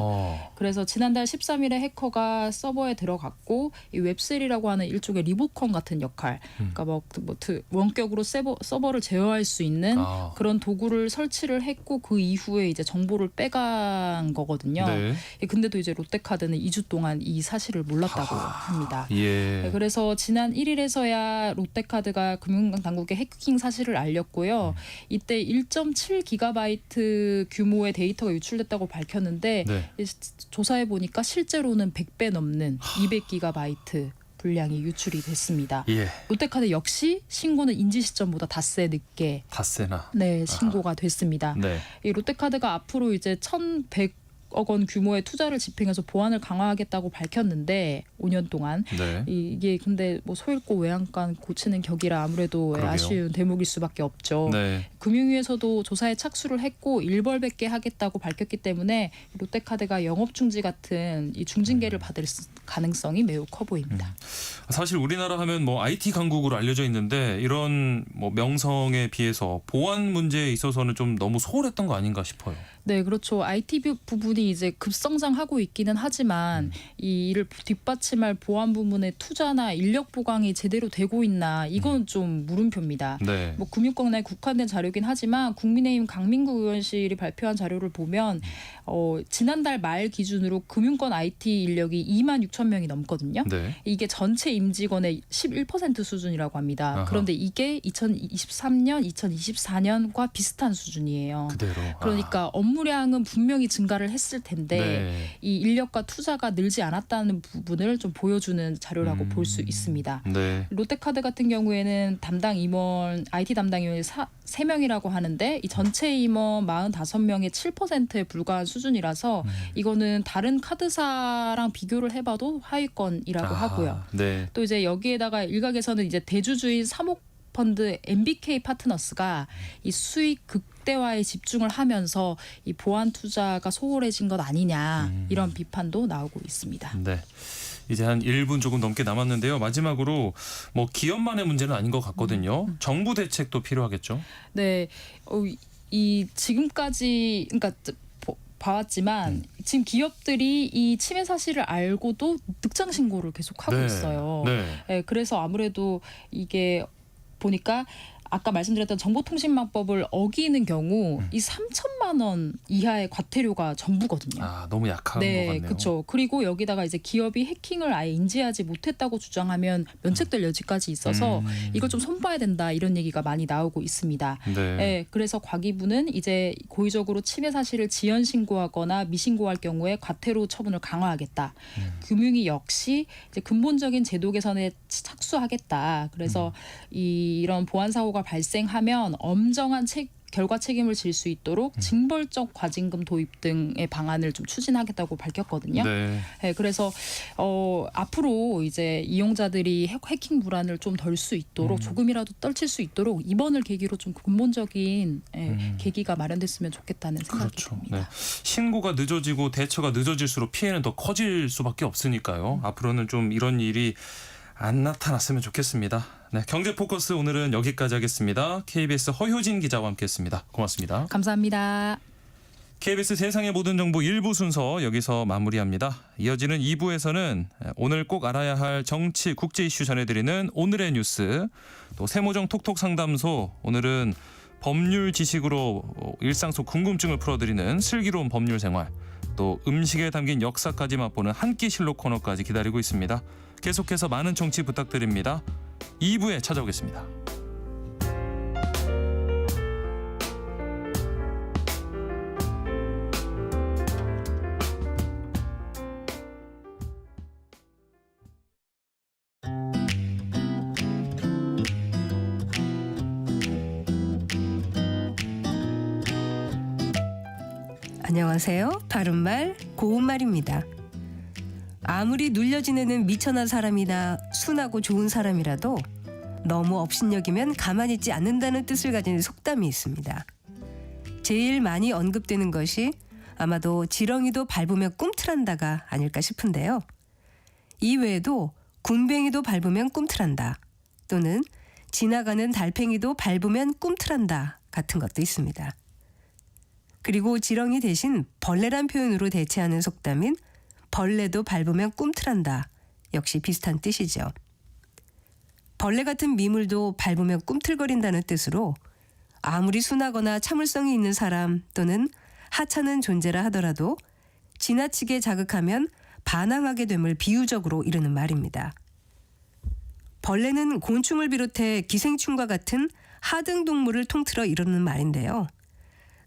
그래서 지난달 13일에 해커가 서버에 들어갔고 이 웹3라고 하는 일종의 리모컨 같은 역할, 그러니까 원격으로 서버를 제어할 수 있는 그런 도구를 설치를 했고 그 이후에 이제 정보를 빼간 거거든요. 네. 근데도 이제 롯데카드는 2주 동안 이 사실을 몰랐다고 합니다. 예. 그래서 지난 1일에서야 롯데카드가 금융당국에 해킹 사실을 알렸고요. 이때 1.7GB 규모의 데이터가 유출됐다고 밝혔는데 네. 조사해 보니까 실제로는 100배 넘는 200GB 분량이 유출이 됐습니다. 예. 롯데카드 역시 신고는 인지 시점보다 닷새 늦게 닷새나. 신고가 됐습니다. 네. 이 롯데카드가 앞으로 이제 1,100억 원 규모의 투자를 집행해서 보안을 강화하겠다고 밝혔는데 5년 동안 네. 이게 근데 뭐 소잃고 외양간 고치는 격이라 아무래도 그러게요. 아쉬운 대목일 수밖에 없죠. 네. 금융위에서도 조사에 착수를 했고 일벌백계 하겠다고 밝혔기 때문에 롯데카드가 영업 중지 같은 이 중징계를 받을 가능성이 매우 커 보입니다. 사실 우리나라 하면 뭐 IT 강국으로 알려져 있는데 이런 뭐 명성에 비해서 보안 문제에 있어서는 좀 너무 소홀했던 거 아닌가 싶어요. 네, 그렇죠. IT 부분이 이제 급성장하고 있기는 하지만 이 이를 뒷받침할 보안 부문의 투자나 인력 보강이 제대로 되고 있나 이건 좀 물음표입니다. 네. 뭐 금융권 내 국한된 자료긴 하지만 국민의힘 강민구 의원실이 발표한 자료를 보면 지난달 말 기준으로 금융권 IT 인력이 2만 6천 명이 넘거든요. 네. 이게 전체 임직원의 11% 수준이라고 합니다. 아하. 그런데 이게 2023년, 2024년과 비슷한 수준이에요. 그대로. 그러니까 업무량은 분명히 증가를 했을 텐데 네. 이 인력과 투자가 늘지 않았다는 부분을 좀 보여주는 자료라고 볼 수 있습니다. 네. 롯데카드 같은 경우에는 담당 임원, IT 담당 임원이 3명이라고 하는데 이 전체 임원 45명의 7%에 불과한 수준이라서 이거는 다른 카드사랑 비교를 해봐도 하위권이라고 하고요. 네. 또 이제 여기에다가 일각에서는 이제 대주주인 사모펀드 MBK 파트너스가 이 수익 극대화에 집중을 하면서 이 보안 투자가 소홀해진 것 아니냐 이런 비판도 나오고 있습니다. 네. 이제 한 1분 조금 넘게 남았는데요. 마지막으로 뭐 기업만의 문제는 아닌 것 같거든요. 정부 대책도 필요하겠죠. 네, 이 지금까지 그러니까 봐왔지만 지금 기업들이 이 침해 사실을 알고도 늑장 신고를 계속 하고 있어요. 네. 네, 그래서 아무래도 이게 보니까 아까 말씀드렸던 정보통신망법을 어기는 경우 이 3천만 원 이하의 과태료가 전부거든요. 너무 약한 것 같네요. 그렇죠. 그리고 여기다가 이제 기업이 해킹을 아예 인지하지 못했다고 주장하면 면책될 여지까지 있어서 이걸 좀 손봐야 된다 이런 얘기가 많이 나오고 있습니다. 네. 그래서 과기부는 이제 고의적으로 침해 사실을 지연 신고하거나 미신고할 경우에 과태료 처분을 강화하겠다. 금융위 역시 이제 근본적인 제도 개선에 착수하겠다. 그래서 이런 보안 사고가 발생하면 엄정한 결과 책임을 질 수 있도록 징벌적 과징금 도입 등의 방안을 좀 추진하겠다고 밝혔거든요. 네. 그래서 앞으로 이제 이용자들이 해킹 불안을 좀 덜 수 있도록 조금이라도 떨칠 수 있도록 이번을 계기로 좀 근본적인 계기가 마련됐으면 좋겠다는 생각이 듭니다. 네. 신고가 늦어지고 대처가 늦어질수록 피해는 더 커질 수밖에 없으니까요. 앞으로는 좀 이런 일이 안 나타났으면 좋겠습니다. 네, 경제 포커스 오늘은 여기까지 하겠습니다. KBS 허효진 기자와 함께했습니다. 고맙습니다. 감사합니다. KBS 세상의 모든 정보 1부 순서 여기서 마무리합니다. 이어지는 2부에서는 오늘 꼭 알아야 할 정치, 국제 이슈 전해드리는 오늘의 뉴스, 또 세모정 톡톡 상담소, 오늘은 법률 지식으로 일상 속 궁금증을 풀어드리는 슬기로운 법률 생활, 또 음식에 담긴 역사까지 맛보는 한 끼 실록 코너까지 기다리고 있습니다. 계속해서 많은 청취 부탁드립니다. 2부에 찾아오겠습니다. 안녕하세요. 바른말 고운말입니다. 아무리 눌려 지내는 미천한 사람이나 순하고 좋은 사람이라도 너무 업신여기면 가만히 있지 않는다는 뜻을 가진 속담이 있습니다. 제일 많이 언급되는 것이 아마도 지렁이도 밟으면 꿈틀한다가 아닐까 싶은데요. 이외에도 군뱅이도 밟으면 꿈틀한다, 또는 지나가는 달팽이도 밟으면 꿈틀한다 같은 것도 있습니다. 그리고 지렁이 대신 벌레란 표현으로 대체하는 속담인 벌레도 밟으면 꿈틀한다 역시 비슷한 뜻이죠. 벌레 같은 미물도 밟으면 꿈틀거린다는 뜻으로 아무리 순하거나 참을성이 있는 사람 또는 하찮은 존재라 하더라도 지나치게 자극하면 반항하게 됨을 비유적으로 이르는 말입니다. 벌레는 곤충을 비롯해 기생충과 같은 하등 동물을 통틀어 이르는 말인데요.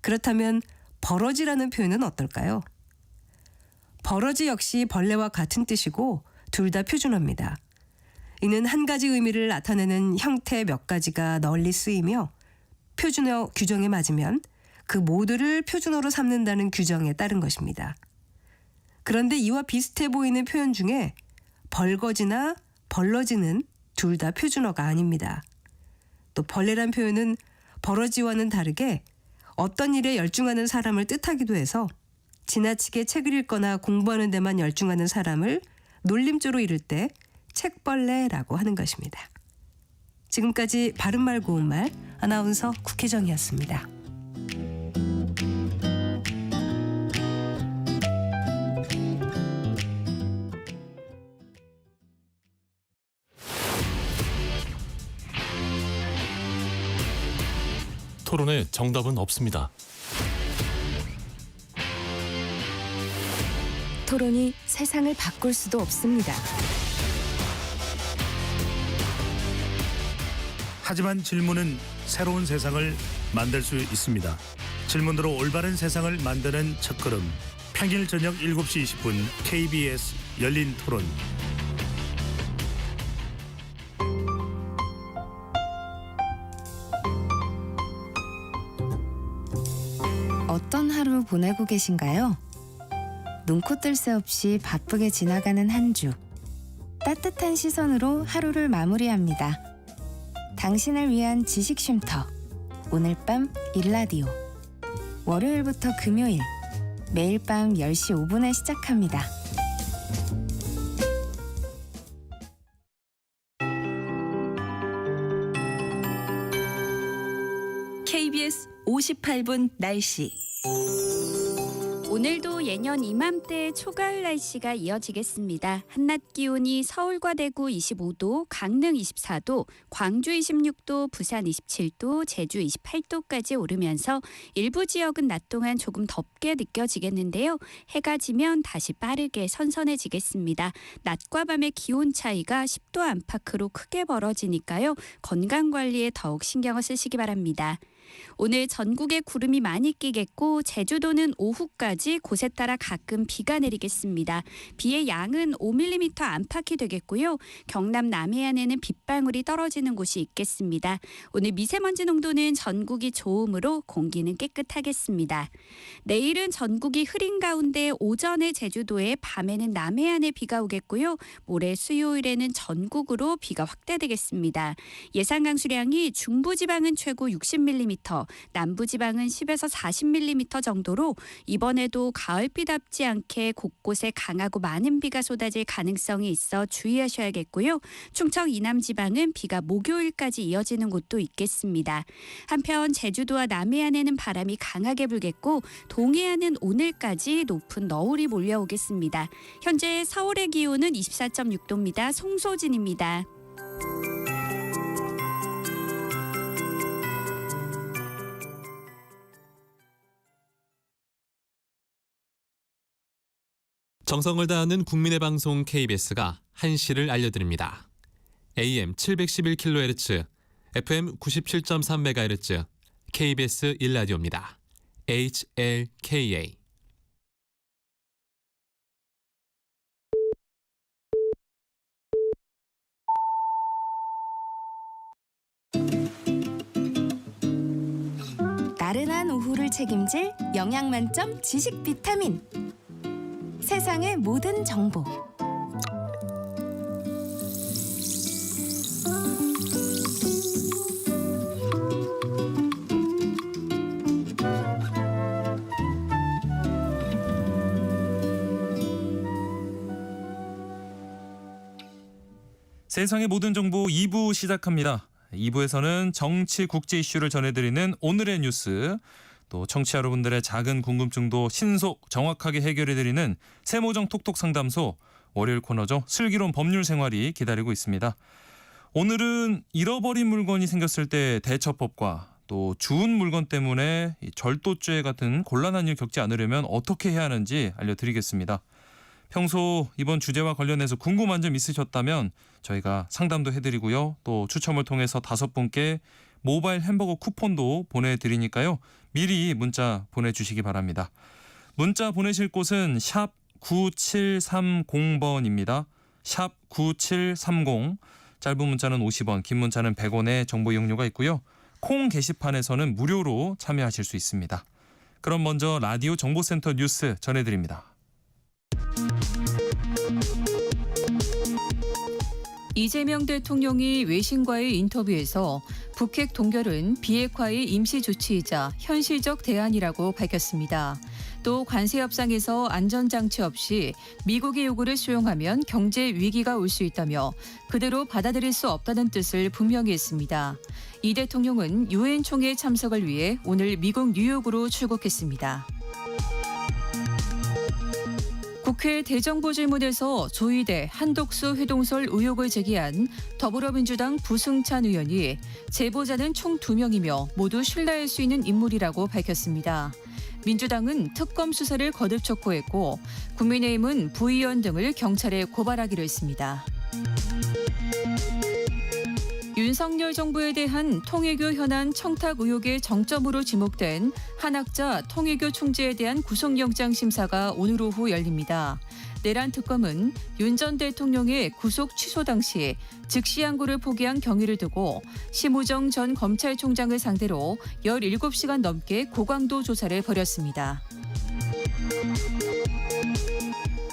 그렇다면 버러지라는 표현은 어떨까요? 버러지 역시 벌레와 같은 뜻이고 둘 다 표준어입니다. 이는 한 가지 의미를 나타내는 형태 몇 가지가 널리 쓰이며 표준어 규정에 맞으면 그 모두를 표준어로 삼는다는 규정에 따른 것입니다. 그런데 이와 비슷해 보이는 표현 중에 벌거지나 벌러지는 둘 다 표준어가 아닙니다. 또 벌레란 표현은 버러지와는 다르게 어떤 일에 열중하는 사람을 뜻하기도 해서 지나치게 책을 읽거나 공부하는 데만 열중하는 사람을 놀림조로 이를 때 책벌레라고 하는 것입니다. 지금까지 바른말 고운말 아나운서 국혜정이었습니다. 토론에 정답은 없습니다. 토론이 세상을 바꿀 수도 없습니다. 하지만 질문은 새로운 세상을 만들 수 있습니다. 질문으로 올바른 세상을 만드는 첫걸음. 평일 저녁 7시 20분 KBS 열린 토론. 어떤 하루 보내고 계신가요? 눈코 뜰 새 없이 바쁘게 지나가는 한 주. 따뜻한 시선으로 하루를 마무리합니다. 당신을 위한 지식 쉼터. 오늘 밤 일라디오. 월요일부터 금요일. 매일 밤 10시 5분에 시작합니다. KBS 58분 날씨. 오늘도 예년 이맘때 초가을 날씨가 이어지겠습니다. 한낮 기온이 서울과 대구 25도, 강릉 24도, 광주 26도, 부산 27도, 제주 28도까지 오르면서 일부 지역은 낮 동안 조금 덥게 느껴지겠는데요. 해가 지면 다시 빠르게 선선해지겠습니다. 낮과 밤의 기온 차이가 10도 안팎으로 크게 벌어지니까요. 건강관리에 더욱 신경을 쓰시기 바랍니다. 오늘 전국에 구름이 많이 끼겠고 제주도는 오후까지 곳에 따라 가끔 비가 내리겠습니다. 비의 양은 5mm 안팎이 되겠고요. 경남 남해안에는 빗방울이 떨어지는 곳이 있겠습니다. 오늘 미세먼지 농도는 전국이 좋음으로 공기는 깨끗하겠습니다. 내일은 전국이 흐린 가운데 오전에 제주도에, 밤에는 남해안에 비가 오겠고요. 모레 수요일에는 전국으로 비가 확대되겠습니다. 예상 강수량이 중부지방은 최고 60mm, 30mm, 남부지방은 10에서 40mm 정도로 이번에도 가을비답지 않게 곳곳에 강하고 많은 비가 쏟아질 가능성이 있어 주의하셔야겠고요. 충청 이남지방은 비가 목요일까지 이어지는 곳도 있겠습니다. 한편 제주도와 남해안에는 바람이 강하게 불겠고 동해안은 오늘까지 높은 너울이 몰려오겠습니다. 현재 서울의 기온은 24.6도입니다. 송소진입니다. 정성을 다하는 국민의 방송 KBS가 한시를 알려드립니다. AM 711kHz, FM 97.3MHz, KBS 1라디오입니다. HLKA. 나른한 오후를 책임질 영양 만점 지식 비타민. 세상의 모든 정보. 세상의 모든 정보 2부 시작합니다. 2부에서는 정치 국제 이슈를 전해드리는 오늘의 뉴스, 또 청취자 여러분들의 작은 궁금증도 신속 정확하게 해결해드리는 세모정 톡톡 상담소, 월요일 코너죠. 슬기로운 법률 생활이 기다리고 있습니다. 오늘은 잃어버린 물건이 생겼을 때 대처법과 또 주운 물건 때문에 절도죄 같은 곤란한 일 겪지 않으려면 어떻게 해야 하는지 알려드리겠습니다. 평소 이번 주제와 관련해서 궁금한 점 있으셨다면 저희가 상담도 해드리고요. 또 추첨을 통해서 5분께 모바일 햄버거 쿠폰도 보내드리니까요. 미리 문자 보내주시기 바랍니다. 문자 보내실 곳은 샵 9730번입니다. 샵 9730. 짧은 문자는 50원, 긴 문자는 100원의 정보 이용료가 있고요. 콩 게시판에서는 무료로 참여하실 수 있습니다. 그럼 먼저 라디오 정보센터 뉴스 전해드립니다. 이재명 대통령이 외신과의 인터뷰에서 북핵 동결은 비핵화의 임시 조치이자 현실적 대안이라고 밝혔습니다. 또 관세 협상에서 안전장치 없이 미국의 요구를 수용하면 경제 위기가 올 수 있다며 그대로 받아들일 수 없다는 뜻을 분명히 했습니다. 이 대통령은 유엔 총회 참석을 위해 오늘 미국 뉴욕으로 출국했습니다. 국회 대정부질문에서 조희대, 한독수 회동설 의혹을 제기한 더불어민주당 부승찬 의원이 제보자는 총 2명이며 모두 신뢰할 수 있는 인물이라고 밝혔습니다. 민주당은 특검 수사를 거듭 촉구했고 국민의힘은 부의원 등을 경찰에 고발하기로 했습니다. 윤석열 정부에 대한 통일교 현안 청탁 의혹의 정점으로 지목된 한학자 통일교 총재에 대한 구속영장 심사가 오늘 오후 열립니다. 내란 특검은 윤 전 대통령의 구속 취소 당시 즉시 항고를 포기한 경위를 두고 심우정 전 검찰총장을 상대로 17시간 넘게 고강도 조사를 벌였습니다.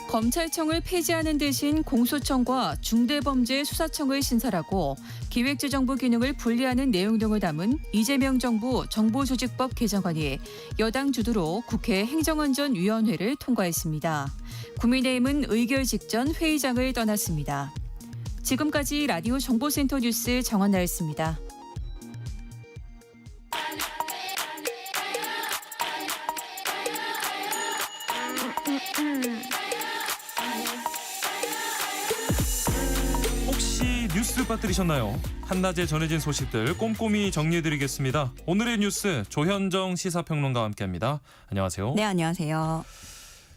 검찰청을 폐지하는 대신 공소청과 중대범죄수사청을 신설하고 기획재정부 기능을 분리하는 내용 등을 담은 이재명 정부 정보조직법 개정안이 여당 주도로 국회 행정안전위원회를 통과했습니다. 국민의힘은 의결 직전 회의장을 떠났습니다. 지금까지 라디오 정보센터 뉴스 정한나였습니다. 뉴스 빠뜨리셨나요? 한낮에 전해진 소식들 꼼꼼히 정리해드리겠습니다. 오늘의 뉴스 조현정 시사평론가와 함께합니다. 안녕하세요. 네, 안녕하세요.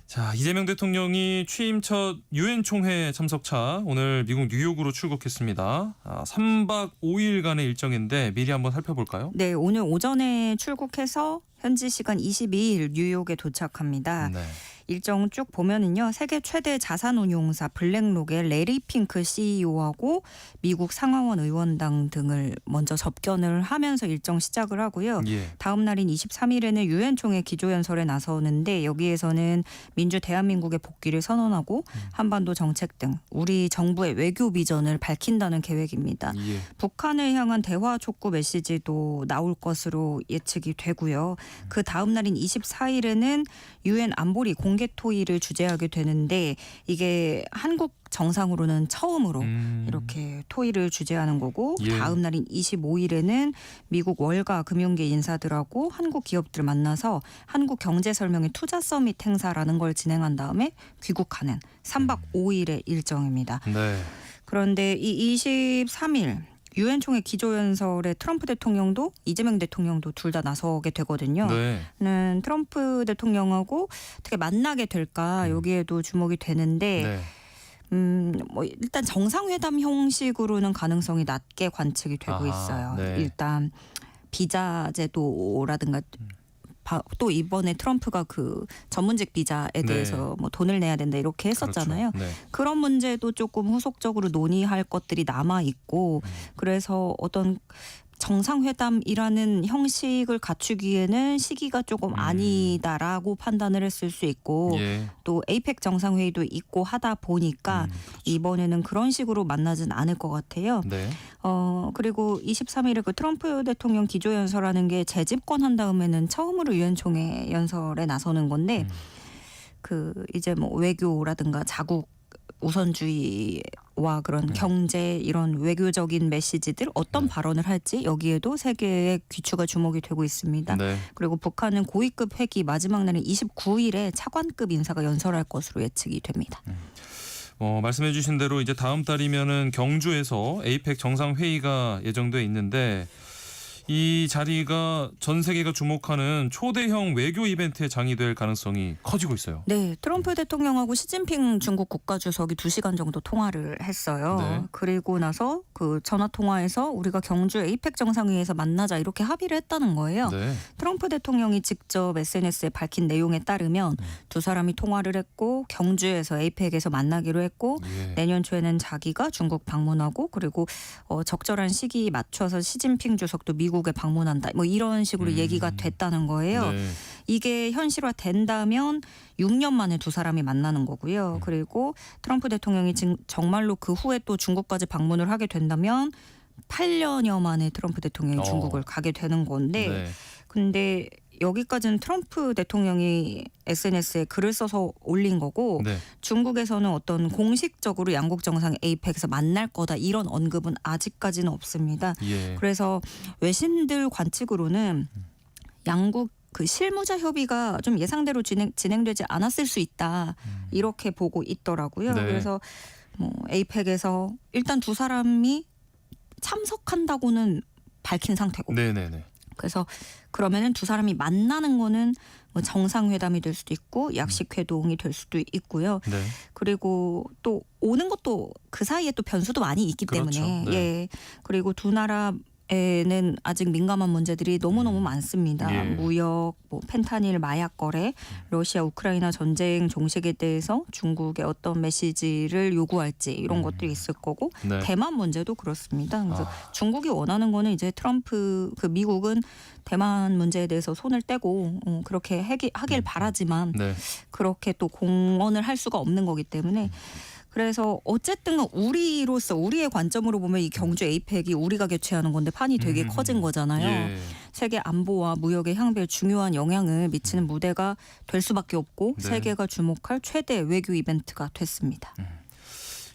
자, 이재명 대통령이 취임 첫 유엔 총회 참석차 오늘 미국 뉴욕으로 출국했습니다. 3박 5일간의 일정인데 미리 한번 살펴볼까요? 네, 오늘 오전에 출국해서 현지 시간 22일 뉴욕에 도착합니다. 네. 일정 쭉 보면은요. 세계 최대 자산운용사 블랙록의 레리 핑크 CEO하고 미국 상하원 의원당 등을 먼저 접견을 하면서 일정 시작을 하고요. 예. 다음 날인 23일에는 유엔 총회 기조연설에 나서는데 여기에서는 민주 대한민국의 복귀를 선언하고 한반도 정책 등 우리 정부의 외교 비전을 밝힌다는 계획입니다. 예. 북한을 향한 대화 촉구 메시지도 나올 것으로 예측이 되고요. 그 다음 날인 24일에는 유엔 안보리 공개 토의를 주재하게 되는데 이게 한국 정상으로는 처음으로 이렇게 토의를 주재하는 거고 예. 다음 날인 25일에는 미국 월가 금융계 인사들하고 한국 기업들 만나서 한국 경제 설명회 투자 서밋 행사라는 걸 진행한 다음에 귀국하는 3박 5일의 일정입니다. 네. 그런데 이 23일 유엔 총회 기조연설에 트럼프 대통령도 이재명 대통령도 둘 다 나서게 되거든요. 네. 트럼프 대통령하고 어떻게 만나게 될까 여기에도 주목이 되는데 네. 뭐 일단 정상회담 형식으로는 가능성이 낮게 관측이 되고 아하, 있어요. 네. 일단 비자 제도라든가 또 이번에 트럼프가 그 전문직 비자에 대해서 뭐 돈을 내야 된다 이렇게 했었잖아요. 그렇죠. 네. 그런 문제도 조금 후속적으로 논의할 것들이 남아 있고 그래서 어떤 정상회담이라는 형식을 갖추기에는 시기가 조금 아니다라고 판단을 했을 수 있고 예. 또 에이펙 정상회의도 있고 하다 보니까 이번에는 그런 식으로 만나진 않을 것 같아요. 네. 그리고 23일에 그 트럼프 대통령 기조연설하는 게 재집권 한 다음에는 처음으로 유엔 총회 연설에 나서는 건데 그 이제 뭐 외교라든가 자국 우선주의와 그런 경제 이런 외교적인 메시지들 어떤 발언을 할지 여기에도 세계의 귀추가 주목이 되고 있습니다. 네. 그리고 북한은 고위급 회기 마지막 날인 29일에 차관급 인사가 연설할 것으로 예측이 됩니다. 말씀해 주신 대로 이제 다음 달이면은 경주에서 에이펙 정상회의가 예정돼 있는데 이 자리가 전 세계가 주목하는 초대형 외교 이벤트의 장이 될 가능성이 커지고 있어요. 네, 트럼프 대통령하고 시진핑 중국 국가주석이 2시간 정도 통화를 했어요. 네. 그리고 나서 그 전화 통화에서 우리가 경주 에이펙 정상회의에서 만나자 이렇게 합의를 했다는 거예요. 네. 트럼프 대통령이 직접 SNS에 밝힌 내용에 따르면 두 사람이 통화를 했고 경주에서 에이펙에서 만나기로 했고 예. 내년 초에는 자기가 중국 방문하고 그리고 적절한 시기에 맞춰서 시진핑 주석도 미국에 방문한다. 뭐 이런 식으로 얘기가 됐다는 거예요. 네. 이게 현실화 된다면 6년 만에 두 사람이 만나는 거고요. 그리고 트럼프 대통령이 정말로 그 후에 또 중국까지 방문을 하게 된다면 8년여 만에 트럼프 대통령이 중국을 가게 되는 건데 네. 근데 여기까지는 트럼프 대통령이 SNS에 글을 써서 올린 거고 네. 중국에서는 어떤 공식적으로 양국 정상 에이펙에서 만날 거다 이런 언급은 아직까지는 없습니다. 예. 그래서 외신들 관측으로는 양국 그 실무자 협의가 좀 예상대로 진행되지 않았을 수 있다 이렇게 보고 있더라고요. 네. 그래서 뭐 에이펙에서 일단 두 사람이 참석한다고는 밝힌 상태고 네네네. 그래서 그러면은 두 사람이 만나는 거는 뭐 정상회담이 될 수도 있고 약식회동이 될 수도 있고요. 네. 그리고 또 오는 것도 그 사이에 또 변수도 많이 있기 그렇죠. 때문에 네. 예. 그리고 두 나라에는 아직 민감한 문제들이 너무너무 많습니다. 예. 무역, 뭐 펜타닐 마약 거래, 러시아 우크라이나 전쟁 종식에 대해서 중국의 어떤 메시지를 요구할지 이런 것들이 있을 거고 네. 대만 문제도 그렇습니다. 그래서 중국이 원하는 거는 이제 트럼프 그 미국은 대만 문제에 대해서 손을 떼고 그렇게 하길 바라지만 네. 그렇게 또 공언을 할 수가 없는 거기 때문에 그래서 어쨌든 우리로서 우리의 관점으로 보면 이 경주 에이펙이 우리가 개최하는 건데 판이 되게 커진 거잖아요. 예. 세계 안보와 무역의 향배에 중요한 영향을 미치는 무대가 될 수밖에 없고 네. 세계가 주목할 최대 외교 이벤트가 됐습니다.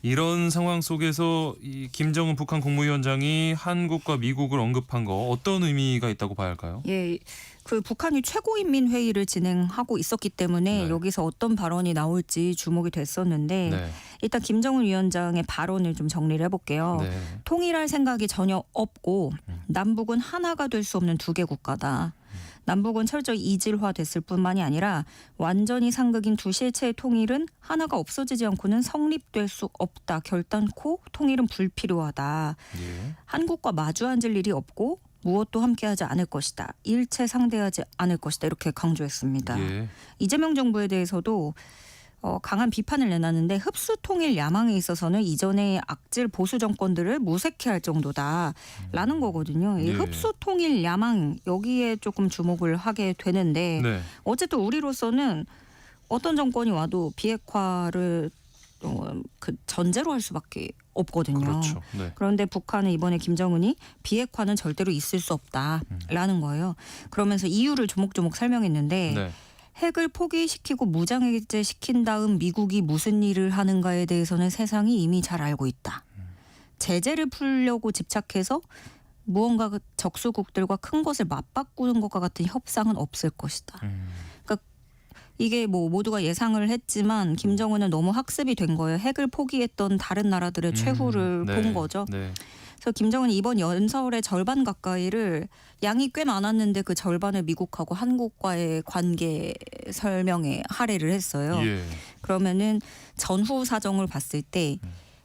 이런 상황 속에서 이 김정은 북한 국무위원장이 한국과 미국을 언급한 거 어떤 의미가 있다고 봐야 할까요? 예, 그 북한이 최고인민 회의를 진행하고 있었기 때문에 네. 여기서 어떤 발언이 나올지 주목이 됐었는데 네. 일단 김정은 위원장의 발언을 좀 정리를 해볼게요. 네. 통일할 생각이 전혀 없고 남북은 하나가 될 수 없는 두 개 국가다. 남북은 철저히 이질화됐을 뿐만이 아니라 완전히 상극인 두 실체의 통일은 하나가 없어지지 않고는 성립될 수 없다. 결단코 통일은 불필요하다. 예. 한국과 마주 앉을 일이 없고 무엇도 함께하지 않을 것이다. 일체 상대하지 않을 것이다. 이렇게 강조했습니다. 예. 이재명 정부에 대해서도 강한 비판을 내놨는데 흡수 통일 야망에 있어서는 이전의 악질 보수 정권들을 무색해할 정도다라는 거거든요. 이 예. 흡수 통일 야망 여기에 조금 주목을 하게 되는데 네. 어쨌든 우리로서는 어떤 정권이 와도 비핵화를 그 전제로 할 수밖에 없거든요. 그렇죠. 네. 그런데 북한은 이번에 김정은이 비핵화는 절대로 있을 수 없다라는 거예요. 그러면서 이유를 조목조목 설명했는데 네. 핵을 포기시키고 무장해제시킨 다음 미국이 무슨 일을 하는가에 대해서는 세상이 이미 잘 알고 있다. 제재를 풀려고 집착해서 무언가 적수국들과 큰 것을 맞바꾸는 것과 같은 협상은 없을 것이다. 그러니까 이게 뭐 모두가 예상을 했지만 김정은은 너무 학습이 된 거예요. 핵을 포기했던 다른 나라들의 최후를 네. 본 거죠. 네. 그래서 김정은이 이번 연설의 절반 가까이를 양이 꽤 많았는데 그 절반을 미국하고 한국과의 관계 설명에 할애를 했어요. 예. 그러면은 전후 사정을 봤을 때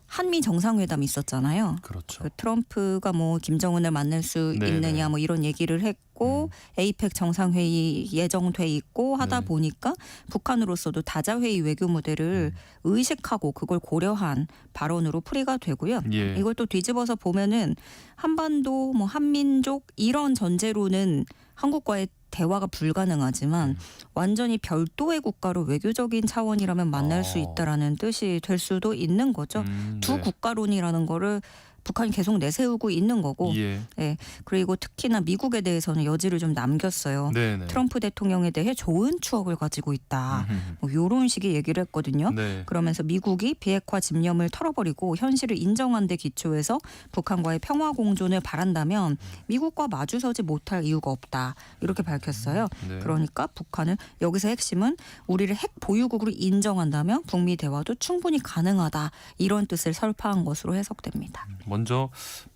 한미 정상회담이 있었잖아요. 그렇죠. 그 트럼프가 뭐 김정은을 만날 수 네네. 있느냐 뭐 이런 얘기를 했고 에이펙 정상회의 예정돼 있고 하다 네. 보니까 북한으로서도 다자회의 외교 모델을 의식하고 그걸 고려한 발언으로 풀이가 되고요. 예. 이걸 또 뒤집어서 보면은 한반도 뭐 한민족 이런 전제로는 한국과의 대화가 불가능하지만 완전히 별도의 국가로 외교적인 차원이라면 만날 수 있다라는 뜻이 될 수도 있는 거죠. 두 네. 국가론이라는 거를 북한이 계속 내세우고 있는 거고 예. 예, 그리고 특히나 미국에 대해서는 여지를 좀 남겼어요. 네네. 트럼프 대통령에 대해 좋은 추억을 가지고 있다. 뭐 이런 식의 얘기를 했거든요. 네. 그러면서 미국이 비핵화 집념을 털어버리고 현실을 인정한 데 기초해서 북한과의 평화 공존을 바란다면 미국과 마주서지 못할 이유가 없다. 이렇게 밝혔어요. 네. 그러니까 북한은 여기서 핵심은 우리를 핵 보유국으로 인정한다면 북미 대화도 충분히 가능하다. 이런 뜻을 설파한 것으로 해석됩니다. 먼저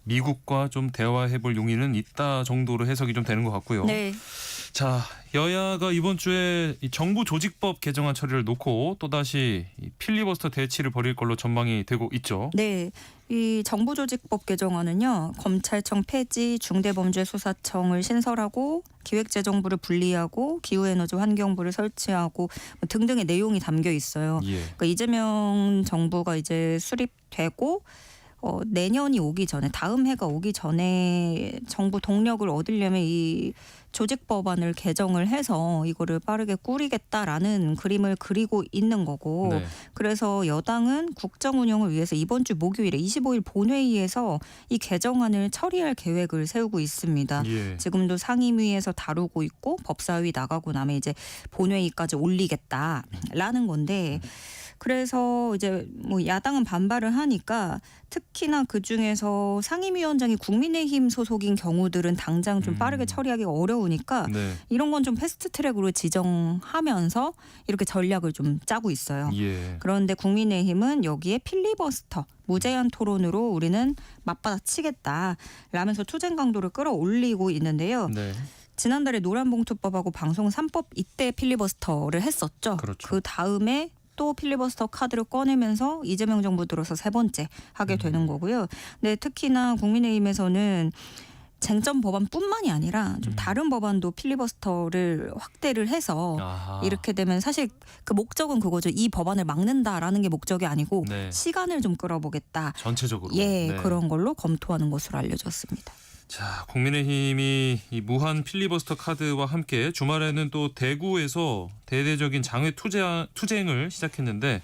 미국과 좀 대화해볼 용의는 있다 정도로 해석이 좀 되는 것 같고요. 네. 자, 여야가 이번 주에 이 정부 조직법 개정안 처리를 놓고 또다시 이 필리버스터 대치를 벌일 걸로 전망이 되고 있죠. 네. 이 정부조직법 개정안은요. 검찰청 폐지, 중대범죄수사청을 신설하고 기획재정부를 분리하고 기후에너지 환경부를 설치하고 뭐 등등의 내용이 담겨 있어요. 예. 그러니까 이재명 정부가 이제 수립되고 내년이 오기 전에 다음 해가 오기 전에 정부 동력을 얻으려면 이 조직법안을 개정을 해서 이거를 빠르게 꾸리겠다라는 그림을 그리고 있는 거고 네. 그래서 여당은 국정 운영을 위해서 이번 주 목요일에 25일 본회의에서 이 개정안을 처리할 계획을 세우고 있습니다. 예. 지금도 상임위에서 다루고 있고 법사위 나가고 나면 이제 본회의까지 올리겠다라는 건데 그래서 이제 뭐 야당은 반발을 하니까 특히나 그 중에서 상임위원장이 국민의힘 소속인 경우들은 당장 좀 빠르게 처리하기가 어려우니까 네. 이런 건 좀 패스트트랙으로 지정하면서 이렇게 전략을 좀 짜고 있어요. 예. 그런데 국민의힘은 여기에 필리버스터 무제한 토론으로 우리는 맞받아치겠다 라면서 투쟁 강도를 끌어올리고 있는데요. 네. 지난달에 노란봉투법하고 방송 3법 이때 필리버스터를 했었죠. 그렇죠. 그 다음에 또 필리버스터 카드를 꺼내면서 이재명 정부 들어서 세 번째 하게 되는 거고요. 근데 특히나 국민의힘에서는 쟁점 법안뿐만이 아니라 좀 다른 법안도 필리버스터를 확대를 해서 아하. 이렇게 되면 사실 그 목적은 그거죠. 이 법안을 막는다라는 게 목적이 아니고 네. 시간을 좀 끌어보겠다. 전체적으로. 예, 네. 그런 걸로 검토하는 것으로 알려졌습니다. 자, 국민의힘이 이 무한 필리버스터 카드와 함께 주말에는 또 대구에서 대대적인 장외 투쟁을 시작했는데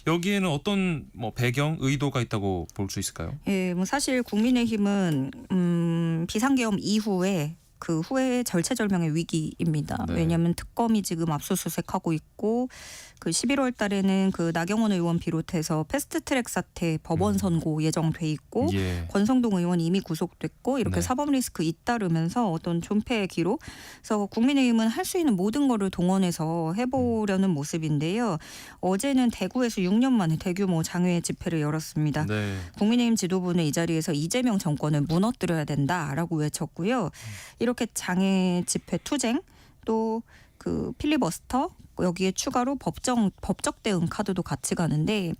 여기에는 어떤 뭐 배경, 의도가 있다고 볼 수 있을까요? 예, 뭐 사실 국민의힘은 비상계엄 이후에 그 후에 절체절명의 위기입니다. 네. 왜냐하면 특검이 지금 압수수색하고 있고 그 11월 달에는 그 나경원 의원 비롯해서 패스트트랙 사태 법원 선고 예정돼 있고 예. 권성동 의원 이미 구속됐고 이렇게 네. 사법 리스크 잇따르면서 어떤 존폐의 기로 그래서 국민의힘은 할 수 있는 모든 거를 동원해서 해보려는 모습인데요. 어제는 대구에서 6년 만에 대규모 장외 집회를 열었습니다. 네. 국민의힘 지도부는 이 자리에서 이재명 정권을 무너뜨려야 된다라고 외쳤고요. 이렇게 장애 집회 투쟁 또 그 필리버스터 여기에 추가로 법적 대응 카드도 같이 가는데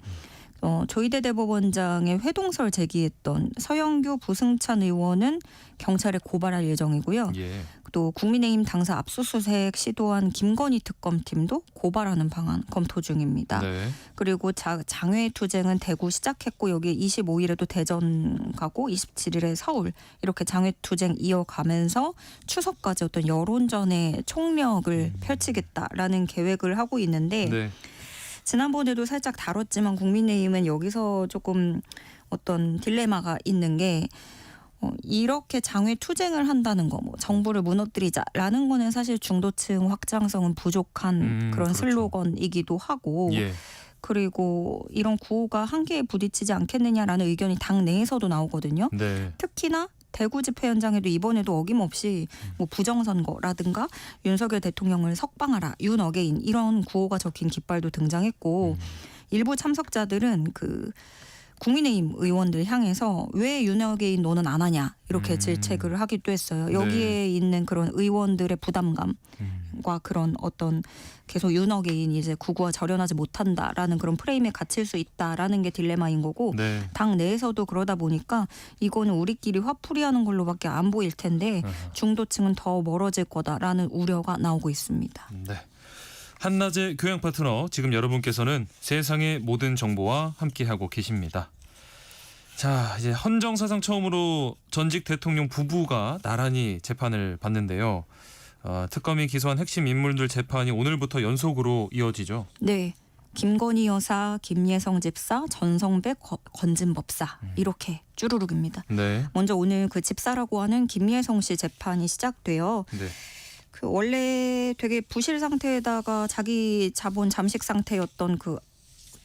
조희대 대법원장의 회동설 제기했던 서영교 부승찬 의원은 경찰에 고발할 예정이고요. 예. 또 국민의힘 당사 압수수색 시도한 김건희 특검팀도 고발하는 방안 검토 중입니다. 네. 그리고 장외 투쟁은 대구 시작했고 여기 25일에도 대전 가고 27일에 서울 이렇게 장외 투쟁 이어가면서 추석까지 어떤 여론전의 총력을 펼치겠다라는 계획을 하고 있는데 네. 지난번에도 살짝 다뤘지만 국민의힘은 여기서 조금 어떤 딜레마가 있는 게 이렇게 장외 투쟁을 한다는 거, 뭐 정부를 무너뜨리자라는 거는 사실 중도층 확장성은 부족한 그런 그렇죠. 슬로건이기도 하고 예. 그리고 이런 구호가 한계에 부딪히지 않겠느냐라는 의견이 당 내에서도 나오거든요. 네. 특히나 대구 집회 현장에도 이번에도 어김없이 뭐 부정선거라든가 윤석열 대통령을 석방하라, 윤어게인 이런 구호가 적힌 깃발도 등장했고 일부 참석자들은 그 국민의힘 의원들 향해서 왜 윤어게인 너는 안 하냐 이렇게 질책을 하기도 했어요. 여기에 네. 있는 그런 의원들의 부담감과 그런 어떤 계속 윤어게인이 이제 구구와 절연하지 못한다라는 그런 프레임에 갇힐 수 있다라는 게 딜레마인 거고 네. 당 내에서도 그러다 보니까 이거는 우리끼리 화풀이하는 걸로밖에 안 보일 텐데 중도층은 더 멀어질 거다라는 우려가 나오고 있습니다. 네. 한낮의 교양 파트너, 지금 여러분께서는 세상의 모든 정보와 함께하고 계십니다. 자, 이제 헌정 사상 처음으로 전직 대통령 부부가 나란히 재판을 받는데요. 특검이 기소한 핵심 인물들 재판이 오늘부터 연속으로 이어지죠. 네. 김건희 여사, 김예성 집사, 전성배 건진 법사 이렇게 쭈루룩입니다. 네. 먼저 오늘 그 집사라고 하는 김예성 씨 재판이 시작돼요. 네. 그 원래 되게 부실 상태에다가 자기 자본 잠식 상태였던 그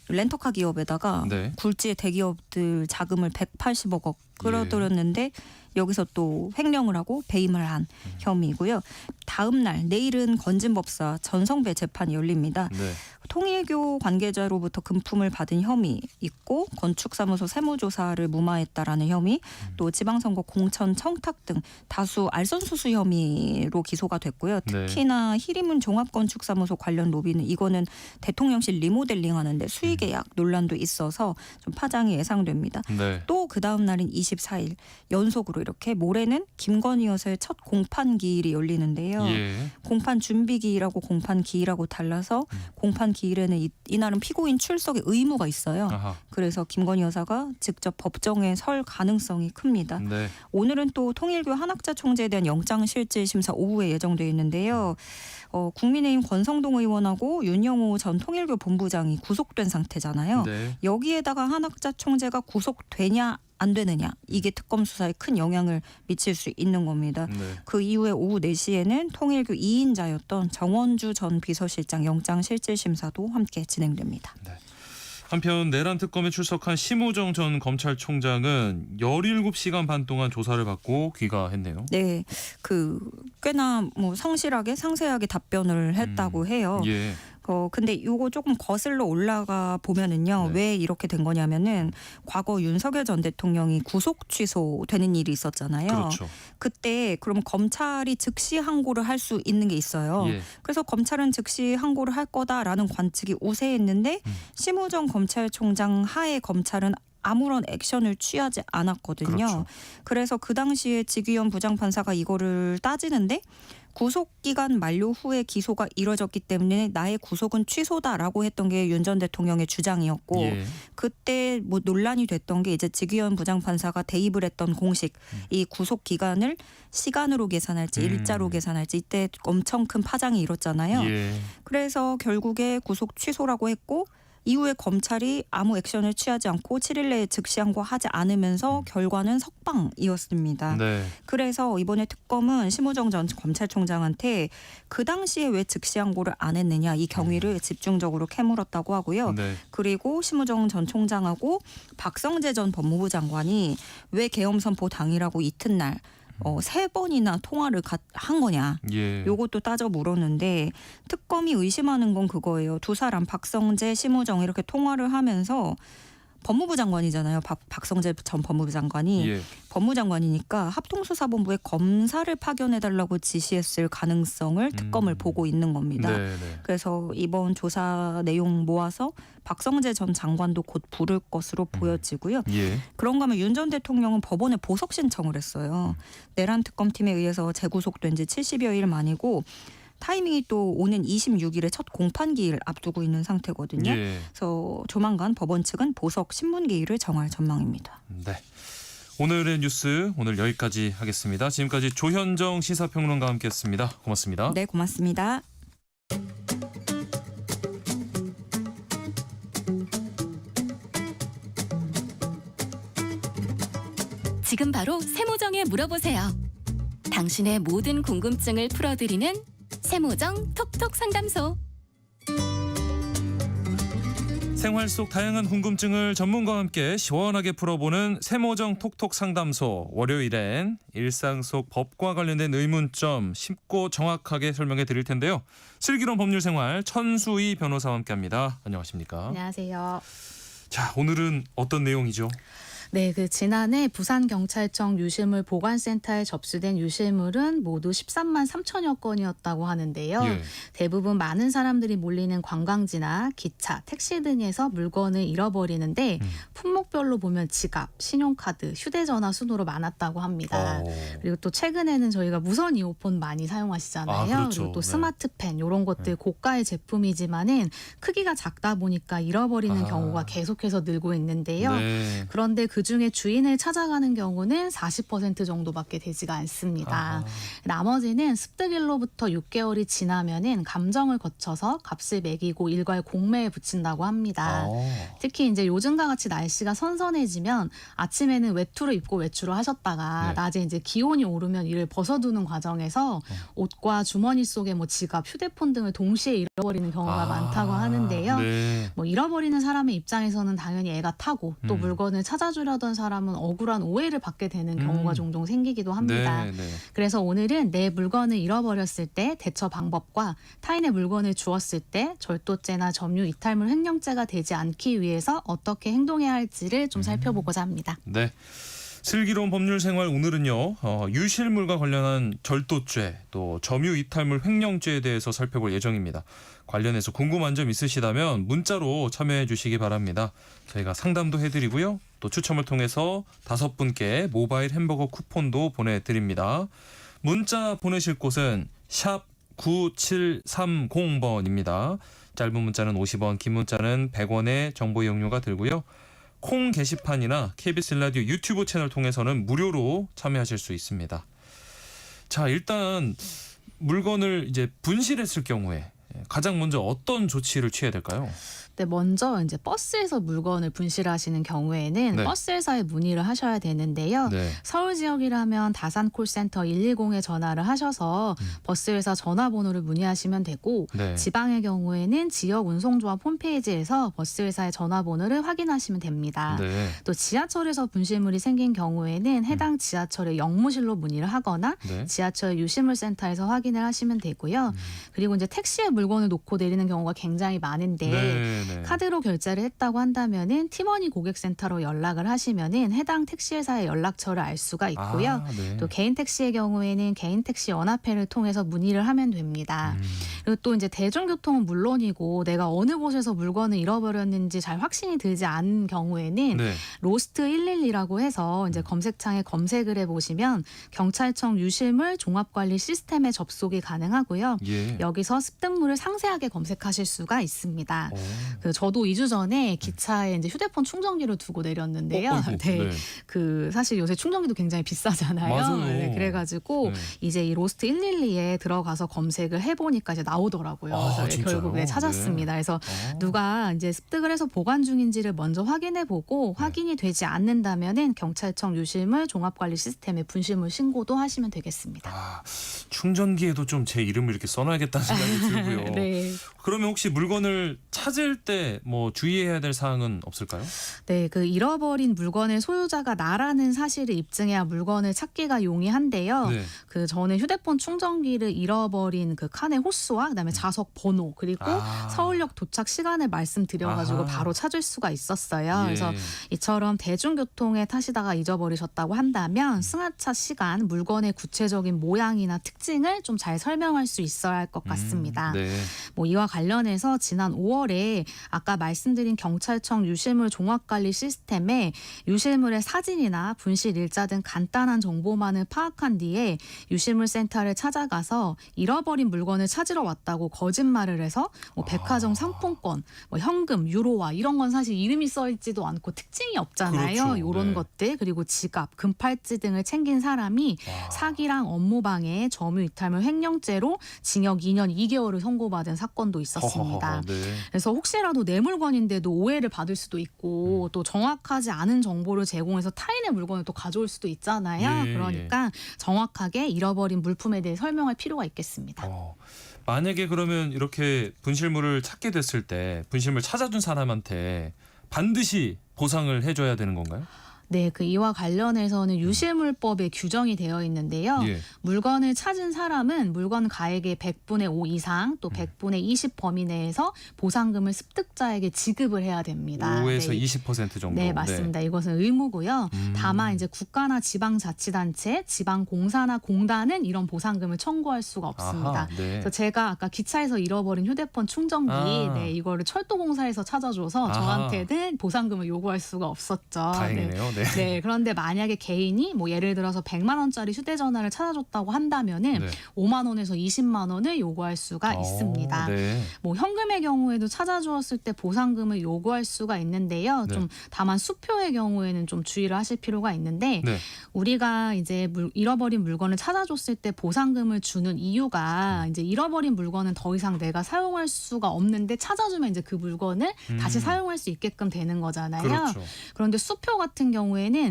렌터카 기업에다가 네. 굴지의 대기업들 자금을 180억 원 끌어들였는데 여기서 또 횡령을 하고 배임을 한 혐의고요. 다음 날 내일은 건진법사 전성배 재판이 열립니다. 네. 통일교 관계자로부터 금품을 받은 혐의 있고 건축사무소 세무조사를 무마했다라는 혐의, 또 지방선거 공천 청탁 등 다수 알선수수 혐의로 기소가 됐고요. 특히나 히리문 종합건축사무소 관련 로비는 이거는 대통령실 리모델링하는데 수의계약 논란도 있어서 좀 파장이 예상됩니다. 네. 또 그 다음 날인 24일 연속으로 이렇게 모레는 김건희 여사의 첫 공판 기일이 열리는데요. 예. 공판 준비 기일하고 공판 기일하고 달라서 공판 기일에는 이날은 피고인 출석의 의무가 있어요. 아하. 그래서 김건희 여사가 직접 법정에 설 가능성이 큽니다. 네. 오늘은 또 통일교 한학자 총재에 대한 영장실질 심사 오후에 예정돼 있는데요. 국민의힘 권성동 의원하고 윤영호 전 통일교 본부장이 구속된 상태잖아요. 네. 여기에다가 한학자 총재가 구속되냐 안 되느냐 이게 특검 수사에 큰 영향을 미칠 수 있는 겁니다. 네. 그 이후에 오후 4시에는 통일교 2인자였던 정원주 전 비서실장 영장실질심사도 함께 진행됩니다. 한편 내란 특검에 출석한 심우정 전 검찰총장은 17시간 반 동안 조사를 받고 귀가했네요. 네, 그 꽤나 뭐 성실하게 상세하게 답변을 했다고 해요. 예. 근데 요거 조금 거슬러 올라가 보면은요. 네. 왜 이렇게 된 거냐면은 과거 윤석열 전 대통령이 구속 취소되는 일이 있었잖아요. 그렇죠. 그때 그럼 검찰이 즉시 항고를 할 수 있는 게 있어요. 예. 그래서 검찰은 즉시 항고를 할 거다라는 관측이 우세했는데 심우정 검찰총장 하에 검찰은 아무런 액션을 취하지 않았거든요. 그렇죠. 그래서 그 당시에 직위원 부장판사가 이거를 따지는데 구속기간 만료 후에 기소가 이뤄졌기 때문에 나의 구속은 취소다라고 했던 게 윤 전 대통령의 주장이었고 예. 그때 뭐 논란이 됐던 게 이제 직위원 부장판사가 대입을 했던 공식 이 구속 기간을 시간으로 계산할지 일자로 계산할지 이때 엄청 큰 파장이 일었잖아요. 예. 그래서 결국에 구속 취소라고 했고 이후에 검찰이 아무 액션을 취하지 않고 7일 내에 즉시 항고하지 않으면서 결과는 석방이었습니다. 네. 그래서 이번에 특검은 심우정 전 검찰총장한테 그 당시에 왜 즉시 항고를 안 했느냐 이 경위를 집중적으로 캐물었다고 하고요. 네. 그리고 심우정 전 총장하고 박성재 전 법무부 장관이 왜 계엄 선포 당일하고 이튿날 3번이나 통화를 한 거냐. 예. 요것도 따져 물었는데 특검이 의심하는 건 그거예요. 두 사람 박성재, 심우정 이렇게 통화를 하면서 법무부 장관이잖아요. 박성재 전 법무부 장관이 예. 법무장관이니까 합동수사본부에 검사를 파견해달라고 지시했을 가능성을 특검을 보고 있는 겁니다. 네. 그래서 이번 조사 내용 모아서 박성재 전 장관도 곧 부를 것으로 보여지고요. 예. 그런가 하면 윤 전 대통령은 법원에 보석 신청을 했어요. 내란 특검팀에 의해서 재구속된 지 70여일 만이고 타이밍이 또 오는 26일에 첫 공판기일 앞두고 있는 상태거든요. 예. 그래서 조만간 법원 측은 보석 신문기일을 정할 전망입니다. 네. 오늘의 뉴스 오늘 여기까지 하겠습니다. 지금까지 조현정 시사평론가와 함께했습니다. 고맙습니다. 네, 고맙습니다. 지금 바로 세모정에 물어보세요. 당신의 모든 궁금증을 풀어드리는 세모정 톡톡 상담소. 생활 속 다양한 궁금증을 전문가와 함께 시원하게 풀어보는 세모정 톡톡 상담소. 월요일엔 일상 속 법과 관련된 의문점 쉽고 정확하게 설명해 드릴 텐데요. 슬기로운 법률 생활 천수희 변호사와 함께합니다. 안녕하십니까? 안녕하세요. 자, 오늘은 어떤 내용이죠? 네, 지난해 부산경찰청 유실물 보관센터에 접수된 유실물은 모두 13만 3천여 건이었다고 하는데요. 예. 대부분 많은 사람들이 몰리는 관광지나 기차, 택시 등에서 물건을 잃어버리는데 품목별로 보면 지갑, 신용카드, 휴대전화 순으로 많았다고 합니다. 그리고 또 최근에는 저희가 무선 이어폰 많이 사용하시잖아요. 그렇죠. 그리고 또 네. 스마트펜 이런 것들 고가의 제품이지만은 크기가 작다 보니까 잃어버리는 경우가 계속해서 늘고 있는데요. 네. 그런데 그중에 주인을 찾아가는 경우는 40% 정도밖에 되지가 않습니다. 나머지는 습득일로부터 6개월이 지나면은 감정을 거쳐서 값을 매기고 일괄 공매에 붙인다고 합니다. 특히 이제 요즘과 같이 날씨가 선선해지면 아침에는 외투를 입고 외출을 하셨다가 네. 낮에 이제 기온이 오르면 이를 벗어두는 과정에서 옷과 주머니 속에 뭐 지갑, 휴대폰 등을 동시에 잃어버리는 경우가 많다고 하는데요. 네. 뭐 잃어버리는 사람의 입장에서는 당연히 애가 타고 또 물건을 찾아주려던 사람은 억울한 오해를 받게 되는 경우가 종종 생기기도 합니다. 네, 네. 그래서 오늘은 내 물건을 잃어버렸을 때 대처 방법과 타인의 물건을 주었을 때 절도죄나 점유 이탈물 횡령죄가 되지 않기 위해서 어떻게 행동해야 할지를 좀 살펴보고자 합니다. 네. 슬기로운 법률 생활 오늘은요. 유실물과 관련한 절도죄 또 점유 이탈물 횡령죄에 대해서 살펴볼 예정입니다. 관련해서 궁금한 점 있으시다면 문자로 참여해 주시기 바랍니다. 저희가 상담도 해드리고요. 또 추첨을 통해서 5분께 모바일 햄버거 쿠폰도 보내드립니다. 문자 보내실 곳은 샵 9730번입니다. 짧은 문자는 50원, 긴 문자는 100원의 정보 이용료가 들고요. 콩 게시판이나 KBS 라디오 유튜브 채널 통해서는 무료로 참여하실 수 있습니다. 자, 일단 물건을 이제 분실했을 경우에 가장 먼저 어떤 조치를 취해야 될까요? 네, 먼저 이제 버스에서 물건을 분실하시는 경우에는 네. 버스 회사에 문의를 하셔야 되는데요. 네. 서울 지역이라면 다산 콜센터 110에 전화를 하셔서 버스 회사 전화번호를 문의하시면 되고 네. 지방의 경우에는 지역 운송조합 홈페이지에서 버스 회사의 전화번호를 확인하시면 됩니다. 네. 또 지하철에서 분실물이 생긴 경우에는 해당 지하철의 영무실로 문의를 하거나 네. 지하철 유실물센터에서 확인을 하시면 되고요. 그리고 이제 택시에 물건을 놓고 내리는 경우가 굉장히 많은데 네. 카드로 결제를 했다고 한다면은 티머니 고객센터로 연락을 하시면은 해당 택시 회사의 연락처를 알 수가 있고요. 네. 또 개인 택시의 경우에는 개인 택시 연합회를 통해서 문의를 하면 됩니다. 그리고 또 이제 대중교통은 물론이고 내가 어느 곳에서 물건을 잃어버렸는지 잘 확신이 들지 않은 경우에는 네. 로스트 112라고 해서 이제 검색창에 검색을 해보시면 경찰청 유실물 종합관리 시스템에 접속이 가능하고요. 예. 여기서 습득물을 상세하게 검색하실 수가 있습니다. 저도 2주 전에 기차에 이제 휴대폰 충전기를 두고 내렸는데요. 어이구, 네. 사실 요새 충전기도 굉장히 비싸잖아요. 맞아요. 네, 그래가지고 네. 이제 이 로스트 112에 들어가서 검색을 해보니까 이제 나오더라고요. 그래서 진짜요? 결국 찾았습니다. 네. 그래서 누가 이제 습득을 해서 보관 중인지를 먼저 확인해보고 확인이 되지 않는다면은 경찰청 유실물 종합관리 시스템에 분실물 신고도 하시면 되겠습니다. 충전기에도 좀 제 이름을 이렇게 써놔야겠다는 생각이 들고요. 그래요. 네. 그러면 혹시 물건을 찾을 때 뭐 주의해야 될 사항은 없을까요? 네, 그 잃어버린 물건의 소유자가 나라는 사실을 입증해야 물건을 찾기가 용이한데요. 네. 그 저는 휴대폰 충전기를 잃어버린 그 칸의 호수와 그다음에 자석 번호 그리고 서울역 도착 시간을 말씀드려가지고 아하. 바로 찾을 수가 있었어요. 예. 그래서 이처럼 대중교통에 타시다가 잊어버리셨다고 한다면 승하차 시간, 물건의 구체적인 모양이나 특징을 좀 잘 설명할 수 있어야 할 것 같습니다. 네. 뭐 이와 관련해서 지난 5월에 아까 말씀드린 경찰청 유실물 종합관리 시스템에 유실물의 사진이나 분실 일자 등 간단한 정보만을 파악한 뒤에 유실물 센터를 찾아가서 잃어버린 물건을 찾으러 왔다고 거짓말을 해서 뭐 백화점 상품권, 뭐 현금, 유로화 이런 건 사실 이름이 써 있지도 않고 특징이 없잖아요. 그렇죠. 이런 네. 것들 그리고 지갑, 금팔찌 등을 챙긴 사람이 사기랑 업무방해, 점유이탈물 횡령죄로 징역 2년 2개월을 선고받은 사건도 있었습니다. 허허허, 네. 그래서 혹시라도 내 물건인데도 오해를 받을 수도 있고 또 정확하지 않은 정보를 제공해서 타인의 물건을 또 가져올 수도 있잖아요. 예, 그러니까 정확하게 잃어버린 물품에 대해 설명할 필요가 있겠습니다. 만약에 그러면 이렇게 분실물을 찾게 됐을 때 분실물 찾아준 사람한테 반드시 보상을 해줘야 되는 건가요? 네, 그 이와 관련해서는 유실물법에 규정이 되어 있는데요. 예. 물건을 찾은 사람은 물건 가액의 100분의 5 이상 또 100분의 20 범위 내에서 보상금을 습득자에게 지급을 해야 됩니다. 5에서 네. 20% 정도. 네, 맞습니다. 이것은 의무고요. 다만 이제 국가나 지방자치단체, 지방공사나 공단은 이런 보상금을 청구할 수가 없습니다. 아하, 네. 그래서 제가 아까 기차에서 잃어버린 휴대폰 충전기, 네, 이거를 철도공사에서 찾아줘서 아하. 저한테는 보상금을 요구할 수가 없었죠. 다행이네요. 네. 네, 그런데 만약에 개인이 뭐 예를 들어서 100만 원짜리 휴대전화를 찾아줬다고 한다면은 네. 5만 원에서 20만 원을 요구할 수가 있습니다. 네. 뭐 현금의 경우에도 찾아주었을 때 보상금을 요구할 수가 있는데요. 네. 좀 다만 수표의 경우에는 좀 주의를 하실 필요가 있는데 네. 우리가 이제 잃어버린 물건을 찾아줬을 때 보상금을 주는 이유가 이제 잃어버린 물건은 더 이상 내가 사용할 수가 없는데 찾아주면 이제 그 물건을 다시 사용할 수 있게끔 되는 거잖아요. 그렇죠. 그런데 수표 같은 경우에는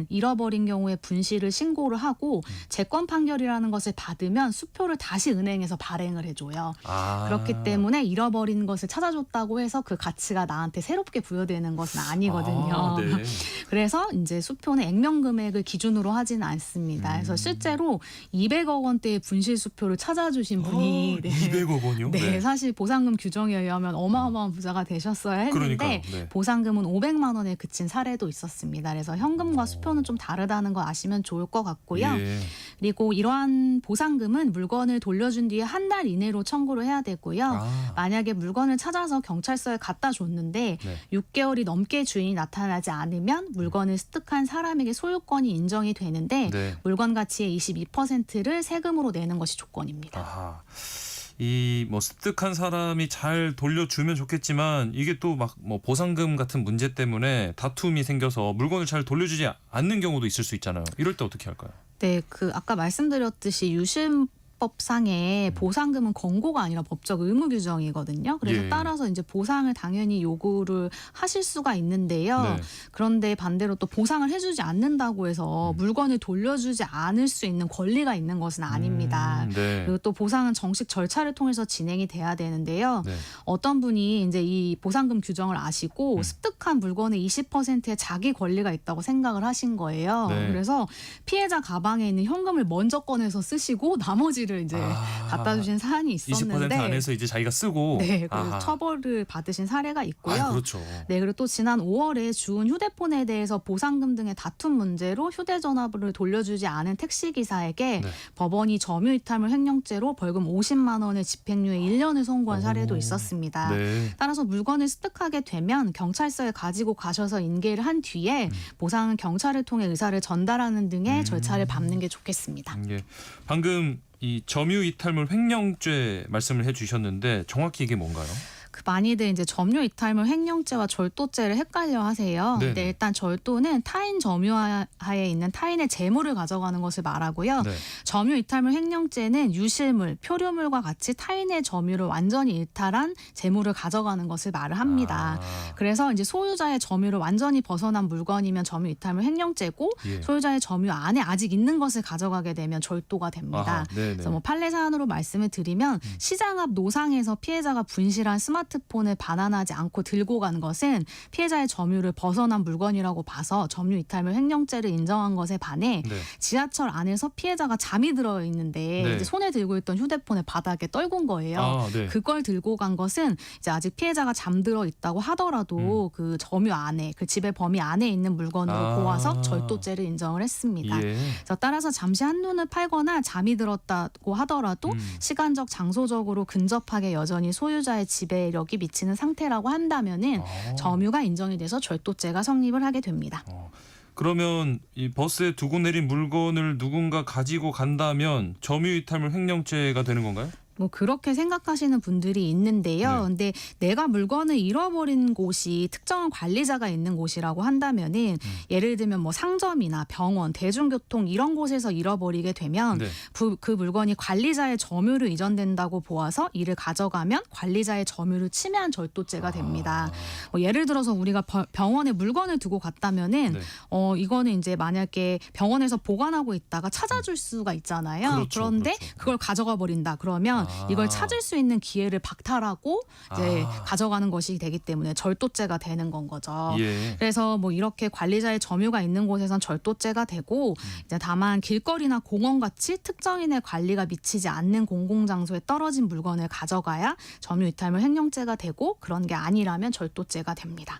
잃어버린 경우에 분실을 신고를 하고 재건 판결이라는 것을 받으면 수표를 다시 은행에서 발행을 해줘요. 그렇기 때문에 잃어버린 것을 찾아줬다고 해서 그 가치가 나한테 새롭게 부여되는 것은 아니거든요. 네. 그래서 이제 수표는 액면 금액을 기준으로 하지는 않습니다. 그래서 실제로 200억 원대의 분실 수표를 찾아주신 분이 200억 원이요? 네, 사실 보상금 규정에 의하면 어마어마한 부자가 되셨어야 했는데 그러니까요. 네. 보상금은 500만 원에 그친 사례도 있었습니다. 그래서 현금과 수표는 좀 다르다는 거 아시면 좋을 것 같고요. 예. 그리고 이러한 보상금은 물건을 돌려준 뒤에 한 달 이내로 청구를 해야 되고요. 만약에 물건을 찾아서 경찰서에 갖다 줬는데 네. 6개월이 넘게 주인이 나타나지 않으면 물건을 습득한 사람에게 소유권이 인정이 되는데 네. 물건 가치의 22%를 세금으로 내는 것이 조건입니다. 아하. 이 뭐 습득한 사람이 잘 돌려주면 좋겠지만 이게 또 막 뭐 보상금 같은 문제 때문에 다툼이 생겨서 물건을 잘 돌려주지 않는 경우도 있을 수 있잖아요. 이럴 때 어떻게 할까요? 네, 그 아까 말씀드렸듯이 유실법상의 보상금은 권고가 아니라 법적 의무 규정이거든요. 그래서 예. 따라서 이제 보상을 당연히 요구를 하실 수가 있는데요. 네. 그런데 반대로 또 보상을 해주지 않는다고 해서 물건을 돌려주지 않을 수 있는 권리가 있는 것은 아닙니다. 네. 그리고 또 보상은 정식 절차를 통해서 진행이 돼야 되는데요. 네. 어떤 분이 이제 이 보상금 규정을 아시고 습득한 물건의 20%의 자기 권리가 있다고 생각을 하신 거예요. 네. 그래서 피해자 가방에 있는 현금을 먼저 꺼내서 쓰시고 나머지를 이제 갖다 주신 사안이 있었는데 20% 안에서 이제 자기가 쓰고 네, 그래서 처벌을 받으신 사례가 있고요. 그렇죠. 네, 그리고 또 지난 5월에 주운 휴대폰에 대해서 보상금 등의 다툼 문제로 휴대전화를 돌려주지 않은 택시기사에게 네. 법원이 점유이탈물 횡령죄로 벌금 50만 원의 집행유예 1년을 선고한 사례도 있었습니다. 네. 따라서 물건을 습득하게 되면 경찰서에 가지고 가셔서 인계를 한 뒤에 보상은 경찰을 통해 의사를 전달하는 등의 절차를 밟는 게 좋겠습니다. 예. 방금 이 점유이탈물 횡령죄 말씀을 해주셨는데 정확히 이게 뭔가요? 그 많이들 이제 점유 이탈물 횡령죄와 절도죄를 헷갈려 하세요. 네네. 근데 일단 절도는 타인 점유하에 있는 타인의 재물을 가져가는 것을 말하고요. 네. 점유 이탈물 횡령죄는 유실물, 표류물과 같이 타인의 점유를 완전히 일탈한 재물을 가져가는 것을 말을 합니다. 그래서 이제 소유자의 점유를 완전히 벗어난 물건이면 점유 이탈물 횡령죄고 예. 소유자의 점유 안에 아직 있는 것을 가져가게 되면 절도가 됩니다. 아하, 네네. 그래서 뭐 판례 사안으로 말씀을 드리면 시장 앞 노상에서 피해자가 분실한 스마트폰을 반환하지 않고 들고 간 것은 피해자의 점유를 벗어난 물건이라고 봐서 점유 이탈물 횡령죄를 인정한 것에 반해 네. 지하철 안에서 피해자가 잠이 들어 있는데 네. 이제 손에 들고 있던 휴대폰을 바닥에 떨군 거예요. 네. 그걸 들고 간 것은 이제 아직 피해자가 잠들어 있다고 하더라도 그 점유 안에 그 집의 범위 안에 있는 물건으로 보아서 절도죄를 인정을 했습니다. 예. 그래서 따라서 잠시 한눈을 팔거나 잠이 들었다고 하더라도 시간적 장소적으로 근접하게 여전히 소유자의 지배력이 미치는 상태라고 한다면은 점유가 인정이 돼서 절도죄가 성립을 하게 됩니다. 그러면 이 버스에 두고 내린 물건을 누군가 가지고 간다면 점유이탈물 횡령죄가 되는 건가요? 뭐 그렇게 생각하시는 분들이 있는데요. 네. 근데 내가 물건을 잃어버린 곳이 특정한 관리자가 있는 곳이라고 한다면은 예를 들면 뭐 상점이나 병원, 대중교통 이런 곳에서 잃어버리게 되면 네. 그 물건이 관리자의 점유로 이전된다고 보아서 이를 가져가면 관리자의 점유를 침해한 절도죄가 됩니다. 예를 들어서 우리가 병원에 물건을 두고 갔다면은 네. 이거는 이제 만약에 병원에서 보관하고 있다가 찾아줄 수가 있잖아요. 그렇죠, 그런데 그렇죠. 그걸 가져가 버린다. 그러면 이걸 찾을 수 있는 기회를 박탈하고 이제 가져가는 것이 되기 때문에 절도죄가 되는 건 거죠. 예. 그래서 뭐 이렇게 관리자의 점유가 있는 곳에선 절도죄가 되고 이제 다만 길거리나 공원 같이 특정인의 관리가 미치지 않는 공공장소에 떨어진 물건을 가져가야 점유 이탈물 횡령죄가 되고 그런 게 아니라면 절도죄가 됩니다.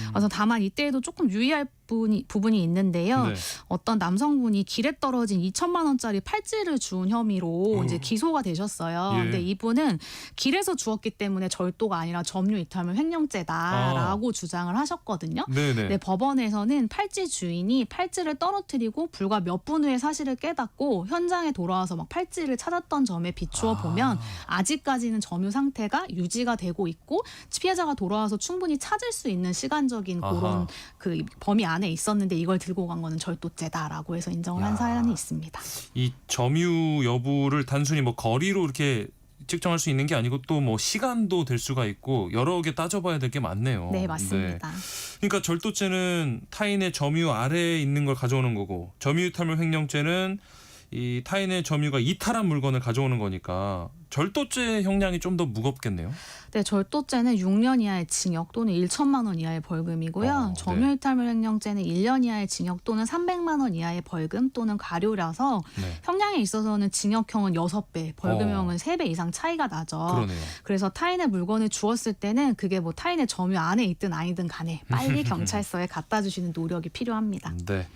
그래서 다만 이때에도 조금 유의할 부분이 있는데요. 네. 어떤 남성분이 길에 떨어진 2천만 원짜리 팔찌를 주운 혐의로 이제 기소가 되셨어요. 예. 근데 이분은 길에서 주웠기 때문에 절도가 아니라 점유 이탈물 횡령죄다라고 주장을 하셨거든요. 네네. 근데 법원에서는 팔찌 주인이 팔찌를 떨어뜨리고 불과 몇 분 후에 사실을 깨닫고 현장에 돌아와서 막 팔찌를 찾았던 점에 비추어 보면 아직까지는 점유 상태가 유지가 되고 있고 피해자가 돌아와서 충분히 찾을 수 있는 시간적인 그런 그 범위 안에 있었는데 이걸 들고 간 거는 절도죄다라고 해서 인정을 한 사안이 있습니다. 이 점유 여부를 단순히 뭐 거리로 이렇게 측정할 수 있는 게 아니고 또 뭐 시간도 될 수가 있고 여러 개 따져봐야 될 게 많네요. 네, 맞습니다. 그러니까 절도죄는 타인의 점유 아래에 있는 걸 가져오는 거고 점유이탈물 횡령죄는 이 타인의 점유가 이탈한 물건을 가져오는 거니까 절도죄 형량이 좀 더 무겁겠네요. 네, 절도죄는 6년 이하의 징역 또는 1천만 원 이하의 벌금이고요. 점유이탈물 횡령죄는 1년 이하의 징역 또는 300만 원 이하의 벌금 또는 가료라서 네. 형량에 있어서는 징역형은 6배, 벌금형은 3배 이상 차이가 나죠. 그러네요. 그래서 타인의 물건을 주었을 때는 그게 뭐 타인의 점유 안에 있든 아니든 간에 빨리 경찰서에 갖다 주시는 노력이 필요합니다. 네.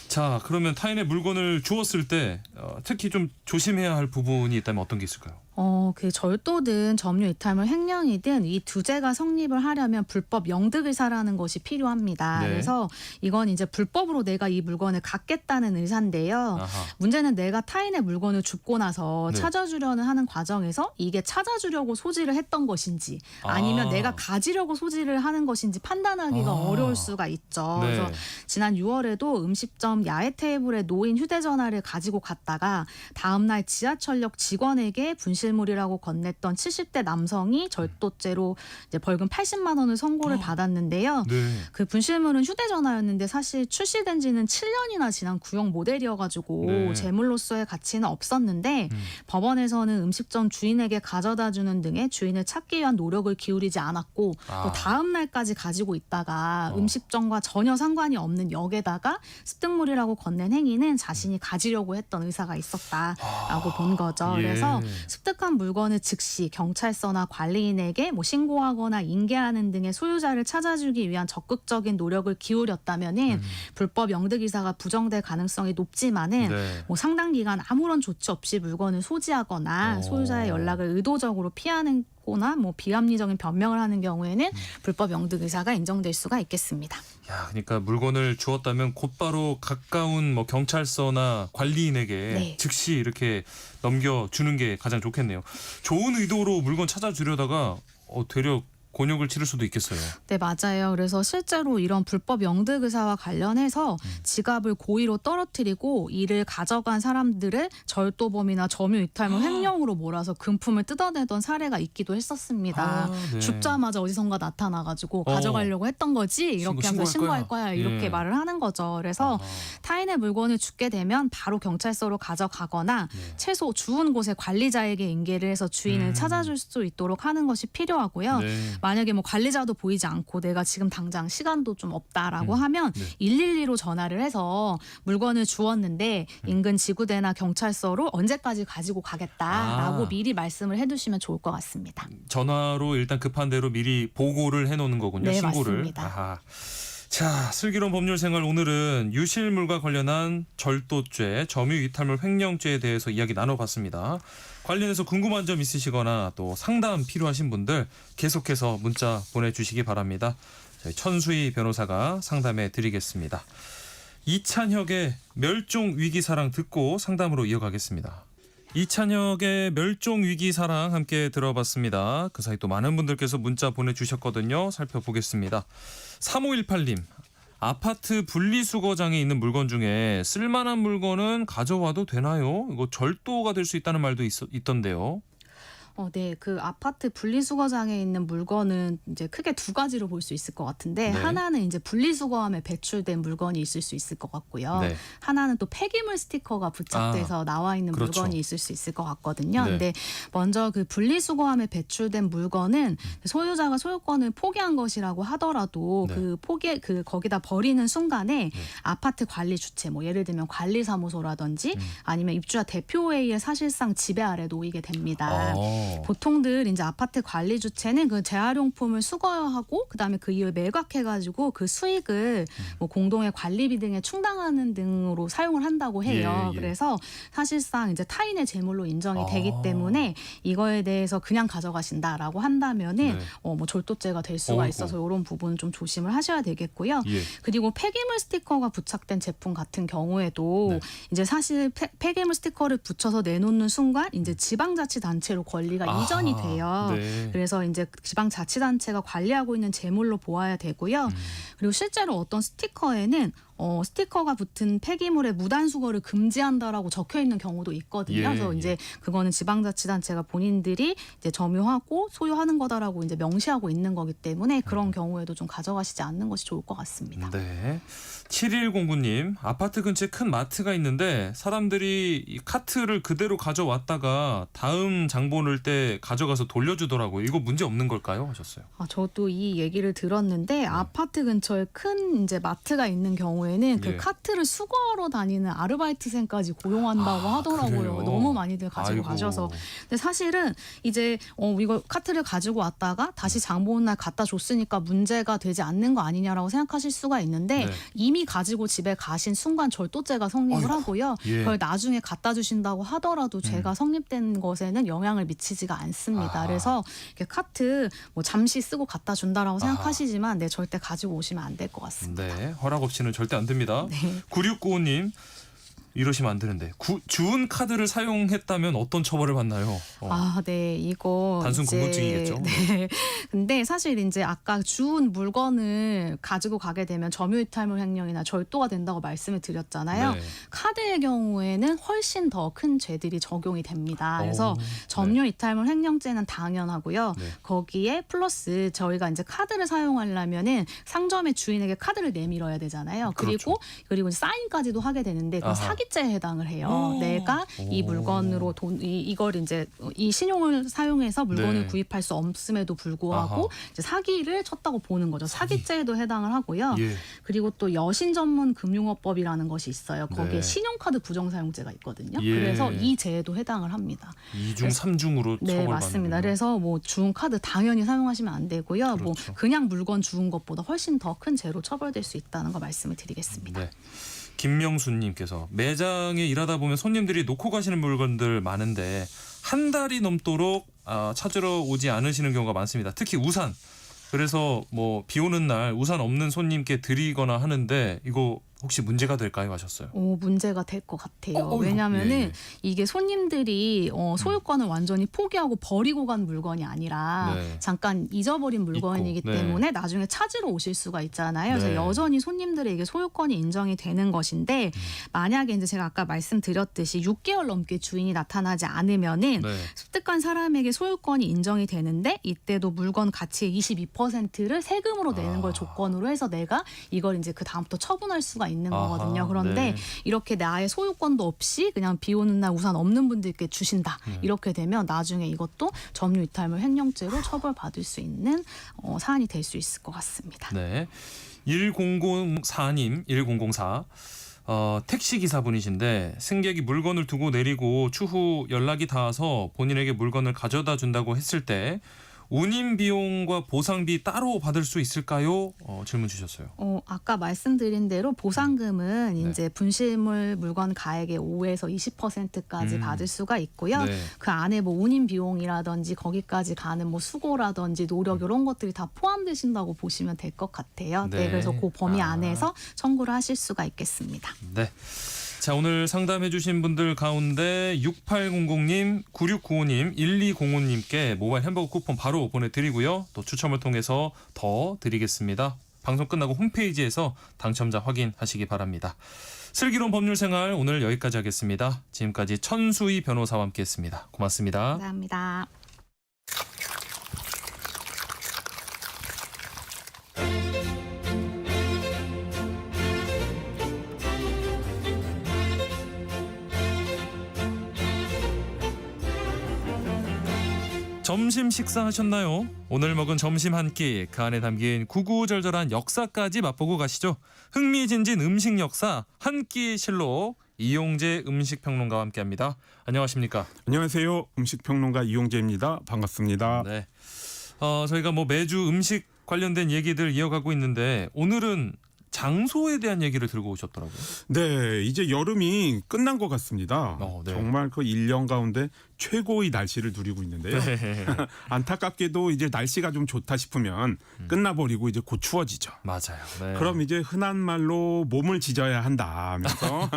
자, 그러면 타인의 물건을 주웠을 때 특히 좀 조심해야 할 부분이 있다면 어떤 게 있을까요? 그 절도든 점유 이탈물 횡령이든 이 두 죄가 성립을 하려면 불법 영득 의사라는 것이 필요합니다. 네. 그래서 이건 이제 불법으로 내가 이 물건을 갖겠다는 의사인데요. 아하. 문제는 내가 타인의 물건을 줍고 나서 네. 찾아주려는 하는 과정에서 이게 찾아주려고 소지를 했던 것인지 아니면 내가 가지려고 소지를 하는 것인지 판단하기가 어려울 수가 있죠. 네. 그래서 지난 6월에도 음식점 야외 테이블에 놓인 휴대전화를 가지고 갔다가 다음날 지하철역 직원에게 분실물이라고 건넸던 70대 남성이 절도죄로 이제 벌금 80만 원을 선고를 받았는데요. 네. 그 분실물은 휴대전화였는데 사실 출시된 지는 7년이나 지난 구형 모델이어가지고 네. 재물로서의 가치는 없었는데 법원에서는 음식점 주인에게 가져다주는 등의 주인을 찾기 위한 노력을 기울이지 않았고 또 다음 날까지 가지고 있다가 음식점과 전혀 상관이 없는 역에다가 습득물이라고 건넨 행위는 자신이 가지려고 했던 의사가 있었다라고 본 거죠. 예. 그래서 습득한 물건을 즉시 경찰서나 관리인에게 뭐 신고하거나 인계하는 등의 소유자를 찾아주기 위한 적극적인 노력을 기울였다면은 불법 영득 의사가 부정될 가능성이 높지만은 네. 뭐 상당 기간 아무런 조치 없이 물건을 소지하거나 소유자의 연락을 의도적으로 피하는 거나 뭐 비합리적인 변명을 하는 경우에는 불법 영득 의사가 인정될 수가 있겠습니다. 야, 그러니까 물건을 주었다면 곧바로 가까운 뭐 경찰서나 관리인에게 네. 즉시 이렇게 넘겨주는 게 가장 좋겠네요. 좋은 의도로 물건 찾아주려다가 되려 곤욕을 치를 수도 있겠어요. 네, 맞아요. 그래서 실제로 이런 불법 영득 의사와 관련해서 지갑을 고의로 떨어뜨리고 이를 가져간 사람들을 절도범이나 점유이탈물 횡령으로 몰아서 금품을 뜯어내던 사례가 있기도 했었습니다. 네. 죽자마자 어디선가 나타나가지고 가져가려고 했던 거지 이렇게 하면서 신고할 거야 이렇게 예. 말을 하는 거죠. 그래서 타인의 물건을 줍게 되면 바로 경찰서로 가져가거나 네. 최소 주운 곳의 관리자에게 인계를 해서 주인을 찾아줄 수 있도록 하는 것이 필요하고요. 네. 만약에 뭐 관리자도 보이지 않고 내가 지금 당장 시간도 좀 없다라고 하면 네. 112로 전화를 해서 물건을 주웠는데 인근 지구대나 경찰서로 언제까지 가지고 가겠다라고 미리 말씀을 해두시면 좋을 것 같습니다. 전화로 일단 급한 대로 미리 보고를 해놓는 거군요. 네, 신고를. 맞습니다. 아하. 자, 슬기로운 법률생활 오늘은 유실물과 관련한 절도죄, 점유이탈물 횡령죄에 대해서 이야기 나눠봤습니다. 관련해서 궁금한 점 있으시거나 또 상담 필요하신 분들 계속해서 문자 보내주시기 바랍니다. 저희 천수희 변호사가 상담해 드리겠습니다. 이찬혁의 멸종위기사랑 듣고 상담으로 이어가겠습니다. 이찬혁의 멸종위기사랑 함께 들어봤습니다. 그 사이 또 많은 분들께서 문자 보내주셨거든요. 살펴보겠습니다. 3518님. 아파트 분리수거장에 있는 물건 중에 쓸만한 물건은 가져와도 되나요? 이거 절도가 될 수 있다는 말도 있던데요. 네, 그 아파트 분리수거장에 있는 물건은 이제 크게 두 가지로 볼 수 있을 것 같은데 네. 하나는 이제 분리수거함에 배출된 물건이 있을 수 있을 것 같고요. 네. 하나는 또 폐기물 스티커가 부착돼서 나와 있는 그렇죠. 물건이 있을 수 있을 것 같거든요. 네. 근데 먼저 그 분리수거함에 배출된 물건은 소유자가 소유권을 포기한 것이라고 하더라도 네. 거기다 버리는 순간에 아파트 관리 주체, 뭐 예를 들면 관리사무소라든지 아니면 입주자 대표회의의 사실상 지배 아래 놓이게 됩니다. 보통들 이제 아파트 관리 주체는 그 재활용품을 수거하고 그다음에 그 이후에 매각해가지고 그 수익을 뭐 공동의 관리비 등에 충당하는 등으로 사용을 한다고 해요. 예, 예. 그래서 사실상 이제 타인의 재물로 인정이 되기 때문에 이거에 대해서 그냥 가져가신다라고 한다면은 네. 뭐 절도죄가 될 수가 어이구. 있어서 이런 부분 좀 조심을 하셔야 되겠고요. 예. 그리고 폐기물 스티커가 부착된 제품 같은 경우에도 네. 이제 사실 폐기물 스티커를 붙여서 내놓는 순간 이제 지방자치단체로 권리가 이전이 돼요. 네. 그래서 이제 지방자치단체가 관리하고 있는 제물로 보아야 되고요. 그리고 실제로 어떤 스티커에는 스티커가 붙은 폐기물의 무단 수거를 금지한다라고 적혀 있는 경우도 있거든요. 예, 그래서 예. 이제 그거는 지방자치단체가 본인들이 이제 점유하고 소유하는 거다라고 이제 명시하고 있는 거기 때문에 그런 경우에도 좀 가져가시지 않는 것이 좋을 것 같습니다. 네. 7109님, 아파트 근처에 큰 마트가 있는데 사람들이 이 카트를 그대로 가져왔다가 다음 장 보낼 때 가져가서 돌려주더라고요. 이거 문제 없는 걸까요? 하셨어요. 저도 이 얘기를 들었는데 아파트 근처에 큰 이제 마트가 있는 경우에는 그 예. 카트를 수거하러 다니는 아르바이트생까지 고용한다고 하더라고요. 그래요? 너무 많이들 가지고 아이고. 가셔서. 근데 사실은 이제 이거 카트를 가지고 왔다가 다시 장 보는 날 갖다 줬으니까 문제가 되지 않는 거 아니냐라고 생각하실 수가 있는데 네. 이미 가지고 집에 가신 순간 절도죄가 성립을 하고요. 예. 그걸 나중에 갖다 주신다고 하더라도 죄가 성립된 것에는 영향을 미치지가 않습니다. 아. 그래서 이렇게 카트 뭐 잠시 쓰고 갖다 준다라고 생각하시지만 절대 가지고 오시면 안 될 것 같습니다. 네. 허락 없이는 절대 안 됩니다. 네. 9695님, 이러시면 안 되는데 주운 카드를 사용했다면 어떤 처벌을 받나요? 네, 이거 단순 이제, 궁금증이겠죠. 네. 근데 사실 이제 아까 주운 물건을 가지고 가게 되면 점유이탈물 횡령이나 절도가 된다고 말씀을 드렸잖아요. 네. 카드의 경우에는 훨씬 더 큰 죄들이 적용이 됩니다. 그래서 점유이탈물 횡령죄는 당연하고요. 네. 거기에 플러스 저희가 이제 카드를 사용하려면은 상점의 주인에게 카드를 내밀어야 되잖아요. 그렇죠. 그리고 이제 사인까지도 하게 되는데 그건 아하. 사기죄에 해당을 해요. 내가 이 물건으로 이걸 이제 이 신용을 사용해서 물건을 네. 구입할 수 없음에도 불구하고 아하. 이제 사기를 쳤다고 보는 거죠. 사기죄에도 해당을 하고요. 예. 그리고 또 여신 전문 금융업법이라는 것이 있어요. 거기에 네. 신용카드 부정사용죄가 있거든요. 예. 그래서 이 죄에도 해당을 합니다. 2중 3중으로 네, 처벌받는 맞습니다. 그래서 뭐 주운 카드 당연히 사용하시면 안 되고요. 뭐 그렇죠. 그냥 물건 주운 것보다 훨씬 더 큰 죄로 처벌될 수 있다는 거 말씀을 드리겠습니다. 네. 김명수님께서 매장에 일하다 보면 손님들이 놓고 가시는 물건들 많은데 한 달이 넘도록 찾으러 오지 않으시는 경우가 많습니다. 특히 우산. 그래서 뭐 비 오는 날 우산 없는 손님께 드리거나 하는데 이거 혹시 문제가 될까요? 하셨어요. 문제가 될 것 같아요. 어이구. 왜냐하면은 예, 예. 이게 손님들이 소유권을 완전히 포기하고 버리고 간 물건이 아니라 네. 잠깐 잊어버린 물건이기 있고, 네. 때문에 나중에 찾으러 오실 수가 있잖아요. 그래서 네. 여전히 손님들에게 소유권이 인정이 되는 것인데 만약에 이제 제가 아까 말씀드렸듯이 6개월 넘게 주인이 나타나지 않으면은 네. 습득한 사람에게 소유권이 인정이 되는데 이때도 물건 가치의 22%를 세금으로 내는 걸 조건으로 해서 내가 이걸 이제 그 다음부터 처분할 수가 있는 아하, 거거든요. 그런데 네. 이렇게 나의 소유권도 없이 그냥 비 오는 날 우산 없는 분들께 주신다. 이렇게 되면 나중에 이것도 점유 이탈물 횡령죄로 처벌받을 수 있는 사안이 될 수 있을 것 같습니다. 네. 1004님, 1004. 택시 기사분이신데 승객이 물건을 두고 내리고 추후 연락이 닿아서 본인에게 물건을 가져다 준다고 했을 때 운임 비용과 보상비 따로 받을 수 있을까요? 질문 주셨어요. 아까 말씀드린 대로 보상금은 네. 이제 분실물 물건 가액의 5에서 20%까지 받을 수가 있고요. 네. 그 안에 뭐 운임 비용이라든지 거기까지 가는 뭐 수고라든지 노력 이런 것들이 다 포함되신다고 보시면 될 것 같아요. 네. 그래서 그 범위 아. 안에서 청구를 하실 수가 있겠습니다. 네. 자, 오늘 상담해 주신 분들 가운데 6800님, 9695님, 1205님께 모바일 햄버거 쿠폰 바로 보내드리고요. 또 추첨을 통해서 더 드리겠습니다. 방송 끝나고 홈페이지에서 당첨자 확인하시기 바랍니다. 슬기로운 법률생활 오늘 여기까지 하겠습니다. 지금까지 천수희 변호사와 함께했습니다. 고맙습니다. 감사합니다. 점심 식사하셨나요? 오늘 먹은 점심 한 끼, 그 안에 담긴 구구절절한 역사까지 맛보고 가시죠. 흥미진진 음식 역사 한 끼 실록 이용재 음식평론가와 함께합니다. 안녕하십니까? 안녕하세요. 음식평론가 이용재입니다. 반갑습니다. 네. 저희가 뭐 매주 음식 관련된 얘기들 이어가고 있는데 오늘은 장소에 대한 얘기를 들고 오셨더라고요. 네, 이제 여름이 끝난 것 같습니다. 네. 정말 그 1년 가운데 최고의 날씨를 누리고 있는데요. 네. 안타깝게도 이제 날씨가 좀 좋다 싶으면 끝나버리고 이제 곧 추워지죠. 맞아요. 네. 그럼 이제 흔한 말로 몸을 지져야 한다 하면서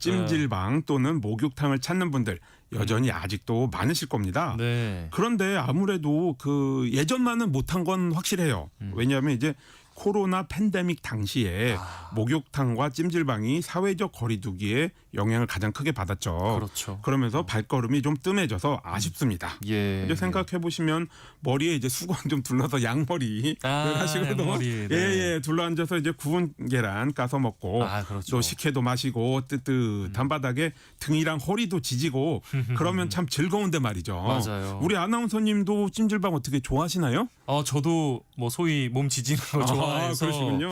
찜질방 또는 목욕탕을 찾는 분들 여전히 아직도 많으실 겁니다. 네. 그런데 아무래도 그 예전만은 못한 건 확실해요. 왜냐하면 이제 코로나 팬데믹 당시에 목욕탕과 찜질방이 사회적 거리두기에 영향을 가장 크게 받았죠. 그렇죠. 그러면서 발걸음이 좀 뜸해져서 아쉽습니다. 예. 이제 생각해 보시면 머리에 이제 수건 좀 둘러서 양머리 하시고도 양머리, 네. 예, 둘러앉아서 이제 구운 계란 까서 먹고 그렇죠. 또 식혜도 마시고 뜨뜻한 바닥에 등이랑 허리도 지지고 그러면 참 즐거운데 말이죠. 맞아요. 우리 아나운서님도 찜질방 어떻게 좋아하시나요? 저도 뭐 소위 몸 지지는 거 좋아해서 그러시군요.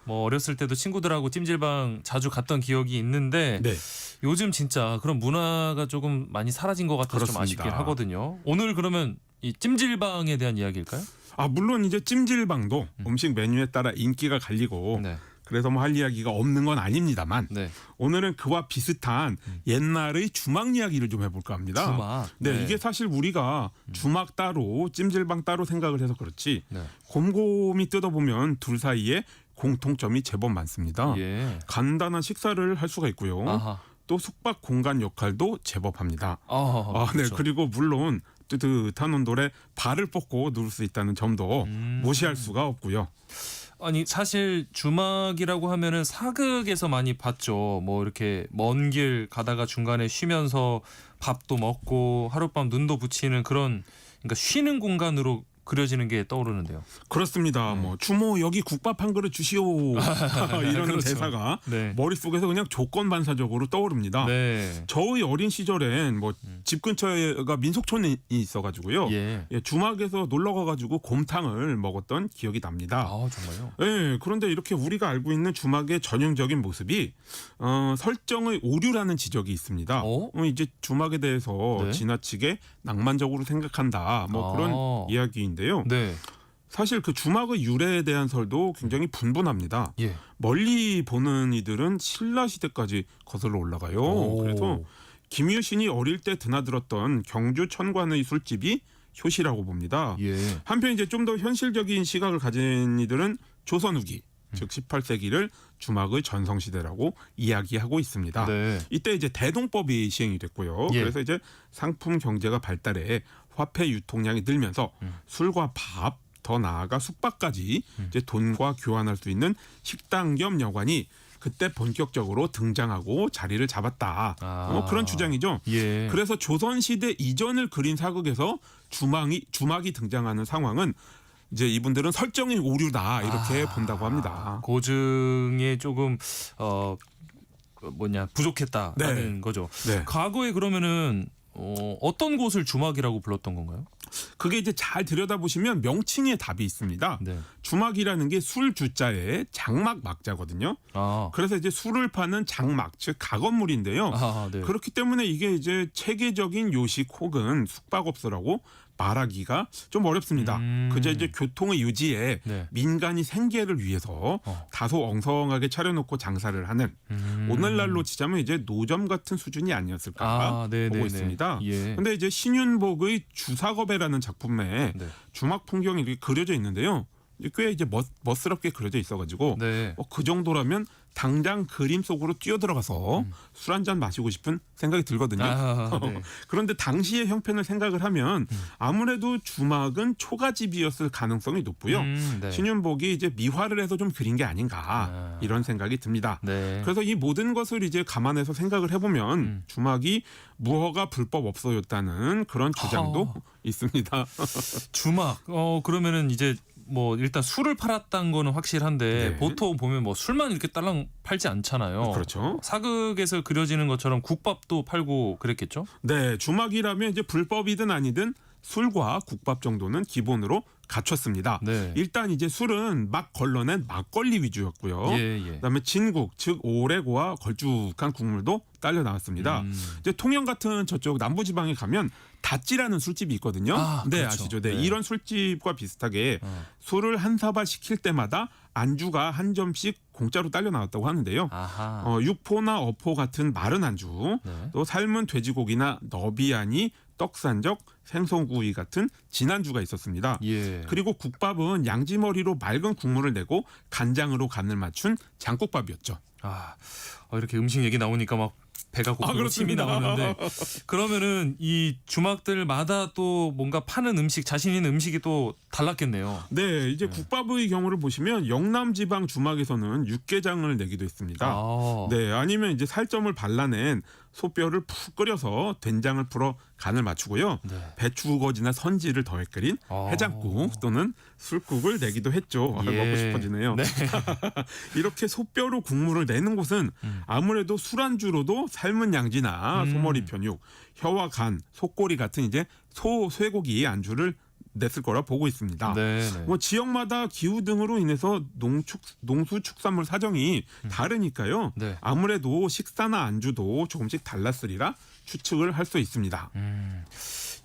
뭐 어렸을 때도 친구들하고 찜질방 자주 갔던 기억이 있는데 네. 요즘 진짜 그런 문화가 조금 많이 사라진 것 같아서 좀 그렇습니다. 아쉽긴 하거든요. 오늘 그러면 이 찜질방에 대한 이야기일까요? 물론 이제 찜질방도 음식 메뉴에 따라 인기가 갈리고 네. 그래서 뭐 할 이야기가 없는 건 아닙니다만 네. 오늘은 그와 비슷한 옛날의 주막 이야기를 좀 해볼까 합니다. 주막. 네, 네. 이게 사실 우리가 주막 따로 찜질방 따로 생각을 해서 그렇지 네. 곰곰이 뜯어보면 둘 사이에 공통점이 제법 많습니다. 예. 간단한 식사를 할 수가 있고요. 아하. 또 숙박 공간 역할도 제법 합니다. 네, 그렇죠. 그리고 물론 뜨뜻한 온돌에 발을 뻗고 누울 수 있다는 점도 무시할 수가 없고요. 아니 사실 주막이라고 하면은 사극에서 많이 봤죠. 뭐 이렇게 먼 길 가다가 중간에 쉬면서 밥도 먹고 하룻밤 눈도 붙이는 그런 그러니까 쉬는 공간으로 그려지는 게 떠오르는데요. 그렇습니다. 뭐 주모 여기 국밥 한 그릇 주시오 이러는 그렇죠. 대사가 네. 머릿속에서 그냥 조건 반사적으로 떠오릅니다. 네. 저의 어린 시절엔 뭐 집 근처에가 민속촌이 있어가지고요. 예. 주막에서 놀러 가가지고 곰탕을 먹었던 기억이 납니다. 정말요? 네, 그런데 이렇게 우리가 알고 있는 주막의 전형적인 모습이 설정의 오류라는 지적이 있습니다. 이제 주막에 대해서 네. 지나치게 낭만적으로 생각한다. 뭐 그런 이야기인데요. 네. 사실 그 주막의 유래에 대한 설도 굉장히 분분합니다. 예. 멀리 보는 이들은 신라 시대까지 거슬러 올라가요. 그래서 김유신이 어릴 때 드나들었던 경주 천관의 술집이 효시라고 봅니다. 예. 한편 이제 좀 더 현실적인 시각을 가진 이들은 조선 후기 즉 18세기를 주막의 전성시대라고 이야기하고 있습니다. 네. 이때 이제 대동법이 시행이 됐고요. 예. 그래서 이제 상품 경제가 발달해 화폐 유통량이 늘면서 술과 밥, 더 나아가 숙박까지 이제 돈과 교환할 수 있는 식당 겸 여관이 그때 본격적으로 등장하고 자리를 잡았다. 그런 주장이죠. 예. 그래서 조선시대 이전을 그린 사극에서 주막이 등장하는 상황은 이제 이분들은 설정의 오류다 이렇게 본다고 합니다. 고증에 조금 부족했다라는 거죠. 네. 과거에 그러면은 어떤 곳을 주막이라고 불렀던 건가요? 그게 이제 잘 들여다보시면 명칭에 답이 있습니다. 네. 주막이라는 게 술 주자에 장막 막자거든요. 그래서 이제 술을 파는 장막, 즉 가건물인데요. 네. 그렇기 때문에 이게 이제 체계적인 요식 혹은 숙박업소라고 말하기가 좀 어렵습니다. 그저 이제 교통의 유지에 네. 민간이 생계를 위해서 다소 엉성하게 차려놓고 장사를 하는 오늘날로 치자면 이제 노점 같은 수준이 아니었을까 보고 있습니다. 예. 근데 이제 신윤복의 주사겁에라는 작품에 네. 주막 풍경이 이렇게 그려져 있는데요. 꽤 이제 멋스럽게 그려져 있어가지고 네. 그 정도라면 당장 그림 속으로 뛰어들어가서 술 한잔 마시고 싶은 생각이 들거든요. 네. 그런데 당시의 형편을 생각을 하면 아무래도 주막은 초가집이었을 가능성이 높고요. 네. 신윤복이 이제 미화를 해서 좀 그린 게 아닌가 이런 생각이 듭니다. 네. 그래서 이 모든 것을 이제 감안해서 생각을 해보면 주막이 무허가 불법 업소였다는 그런 주장도 있습니다. 주막. 그러면은 이제 뭐 일단 술을 팔았다는 거는 확실한데 네. 보통 보면 뭐 술만 이렇게 딸랑 팔지 않잖아요. 그렇죠. 사극에서 그려지는 것처럼 국밥도 팔고 그랬겠죠? 네, 주막이라면 이제 불법이든 아니든 술과 국밥 정도는 기본으로 갖췄습니다. 네. 일단 이제 술은 막 걸러낸 막걸리 위주였고요. 예. 그다음에 진국, 즉 오래고와 걸쭉한 국물도 딸려 나왔습니다. 이제 통영 같은 저쪽 남부지방에 가면 닷지라는 술집이 있거든요. 네, 그렇죠. 아시죠? 네, 네. 이런 술집과 비슷하게 술을 한 사발 시킬 때마다 안주가 한 점씩 공짜로 딸려 나왔다고 하는데요. 육포나 어포 같은 마른 안주, 네. 또 삶은 돼지고기나 너비아니, 떡산적, 생선구이 같은 진안주가 있었습니다. 예. 그리고 국밥은 양지머리로 맑은 국물을 내고 간장으로 간을 맞춘 장국밥이었죠. 이렇게 음식 얘기 나오니까 막 배가 고프고 침이 나오는데 그러면은 이 주막들마다 또 뭔가 파는 음식 자신 있는 음식이 또 달랐겠네요. 네, 이제 국밥의 경우를 보시면 영남 지방 주막에서는 육개장을 내기도 했습니다. 네, 아니면 이제 살점을 발라낸 소뼈를 푹 끓여서 된장을 풀어 간을 맞추고요. 네. 배추우거지나 선지를 더해 끓인 해장국 또는 술국을 내기도 했죠. 예. 먹고 싶어지네요. 네. 이렇게 소뼈로 국물을 내는 곳은 아무래도 술안주로도 삶은 양지나 소머리 편육, 혀와 간, 속꼬리 같은 이제 쇠고기 안주를 냈을 거라 보고 있습니다. 네. 뭐 지역마다 기후 등으로 인해서 농수 축산물 사정이 다르니까요. 네. 아무래도 식사나 안주도 조금씩 달랐으리라 추측을 할 수 있습니다.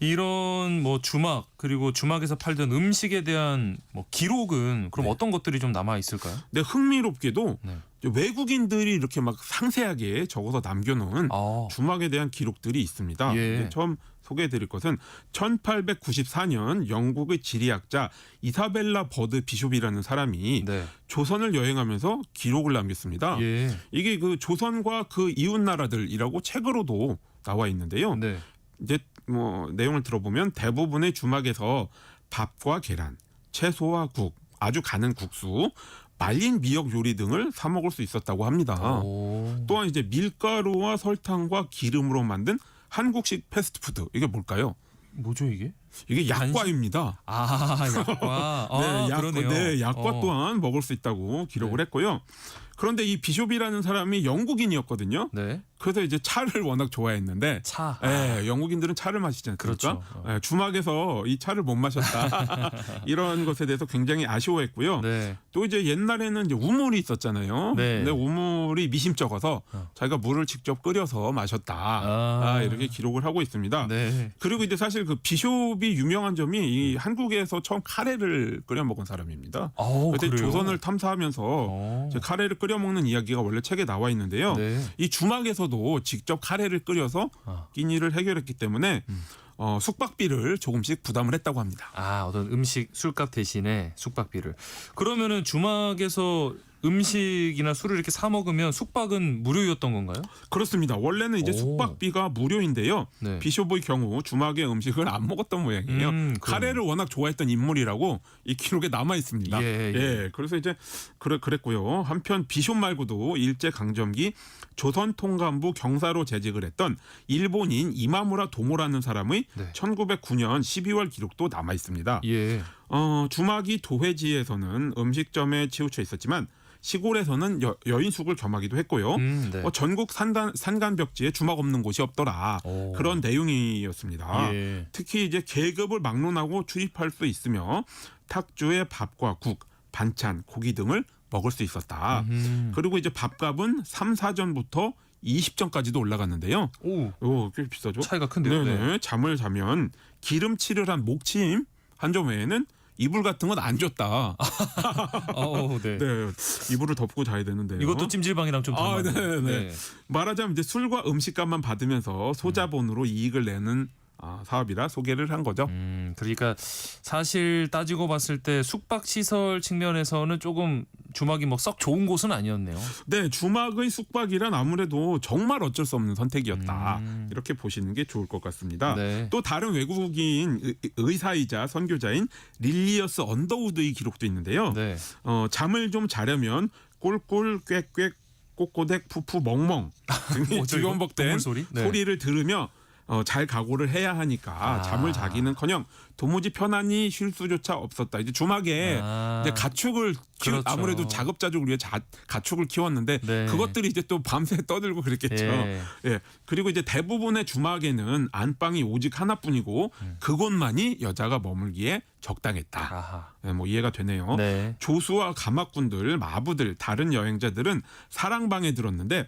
이런 뭐 주막 그리고 주막에서 팔던 음식에 대한 뭐 기록은 그럼 어떤 것들이 좀 남아 있을까요? 네, 흥미롭게도 외국인들이 이렇게 막 상세하게 적어서 남겨놓은 주막에 대한 기록들이 있습니다. 예. 처음 소개해드릴 것은 1894년 영국의 지리학자 이사벨라 버드 비숍이라는 사람이 조선을 여행하면서 기록을 남겼습니다. 예. 이게 그 조선과 그 이웃 나라들이라고 책으로도 나와 있는데요. 이제 뭐 내용을 들어보면 대부분의 주막에서 밥과 계란, 채소와 국, 아주 가는 국수, 말린 미역 요리 등을 사 먹을 수 있었다고 합니다. 또한 이제 밀가루와 설탕과 기름으로 만든 한국식 패스트푸드, 이게 뭘까요? 뭐죠 이게? 이게 약과입니다. 약과. 그러네요. 네, 약과 또한 먹을 수 있다고 기록을 했고요. 그런데 이 비숍이라는 사람이 영국인이었거든요. 그래서 이제 차를 워낙 좋아했는데, 영국인들은 차를 마시지 않습니까? 그렇죠. 주막에서 이 차를 못 마셨다 이런 것에 대해서 굉장히 아쉬워했고요. 또 이제 옛날에는 이제 우물이 있었잖아요. 근데 우물이 미심쩍어서 자기가 물을 직접 끓여서 마셨다 이렇게 기록을 하고 있습니다. 그리고 이제 사실 그 비숍이 유명한 점이 이 한국에서 처음 카레를 끓여 먹은 사람입니다. 그때 조선을 탐사하면서 카레를 끓여 먹는 이야기가 원래 책에 나와 있는데요. 이 주막에서도 직접 카레를 끓여서 끼니를 해결했기 때문에 숙박비를 조금씩 부담을 했다고 합니다. 어떤 음식 술값 대신에 숙박비를. 그러면은 주막에서 음식이나 술을 이렇게 사 먹으면 숙박은 무료였던 건가요? 그렇습니다. 원래는 이제 오. 숙박비가 무료인데요. 네. 비숍의 경우 주막에 음식을 안 먹었던 모양이에요. 카레를 워낙 좋아했던 인물이라고 이 기록에 남아 있습니다. 예. 그래서 이제 그랬고요. 한편 비숍 말고도 일제 강점기 조선 통감부 경사로 재직을 했던 일본인 이마무라 도모라는 사람의 네. 1909년 12월 기록도 남아 있습니다. 예. 주막이 도회지에서는 음식점에 치우쳐 있었지만 시골에서는 여인숙을 겸하기도 했고요. 네. 전국 산간벽지에 주막 없는 곳이 없더라. 오. 그런 내용이었습니다. 예. 특히 이제 계급을 막론하고 출입할 수 있으며 탁주에 밥과 국, 반찬, 고기 등을 먹을 수 있었다. 그리고 이제 밥값은 3, 4전부터 20전까지도 올라갔는데요. 오, 꽤 비싸죠. 차이가 큰데요. 네네. 잠을 자면 기름칠을 한 목침 한 점 외에는 이불 같은 건 안 줬다. 네. 네, 이불을 덮고 자야 되는데요. 이것도 찜질방이랑 좀 닮았네요. 네. 말하자면 이제 술과 음식값만 받으면서 소자본으로 이익을 내는 사업이라 소개를 한 거죠. 그러니까 사실 따지고 봤을 때 숙박 시설 측면에서는 조금 주막이 뭐 썩 좋은 곳은 아니었네요. 네, 주막의 숙박이란 아무래도 정말 어쩔 수 없는 선택이었다. 이렇게 보시는 게 좋을 것 같습니다. 네. 또 다른 외국인 의사이자 선교자인 릴리어스 언더우드의 기록도 있는데요. 네. 잠을 좀 자려면 꼴꼴 꽥꽥 꼬꼬댁 푸푸 멍멍 등의 지원복된 소리? 네. 소리를 들으며 잘 각오를 해야 하니까 잠을 자기는커녕 도무지 편안히 쉴 수조차 없었다. 이제 주막에 이제 가축을 그렇죠. 아무래도 자급자족을 위해 가축을 키웠는데 네. 그것들이 이제 또 밤새 떠들고 그랬겠죠. 예. 그리고 이제 대부분의 주막에는 안방이 오직 하나뿐이고 그곳만이 여자가 머물기에 적당했다. 네, 뭐 이해가 되네요. 네. 조수와 가마꾼들, 마부들, 다른 여행자들은 사랑방에 들었는데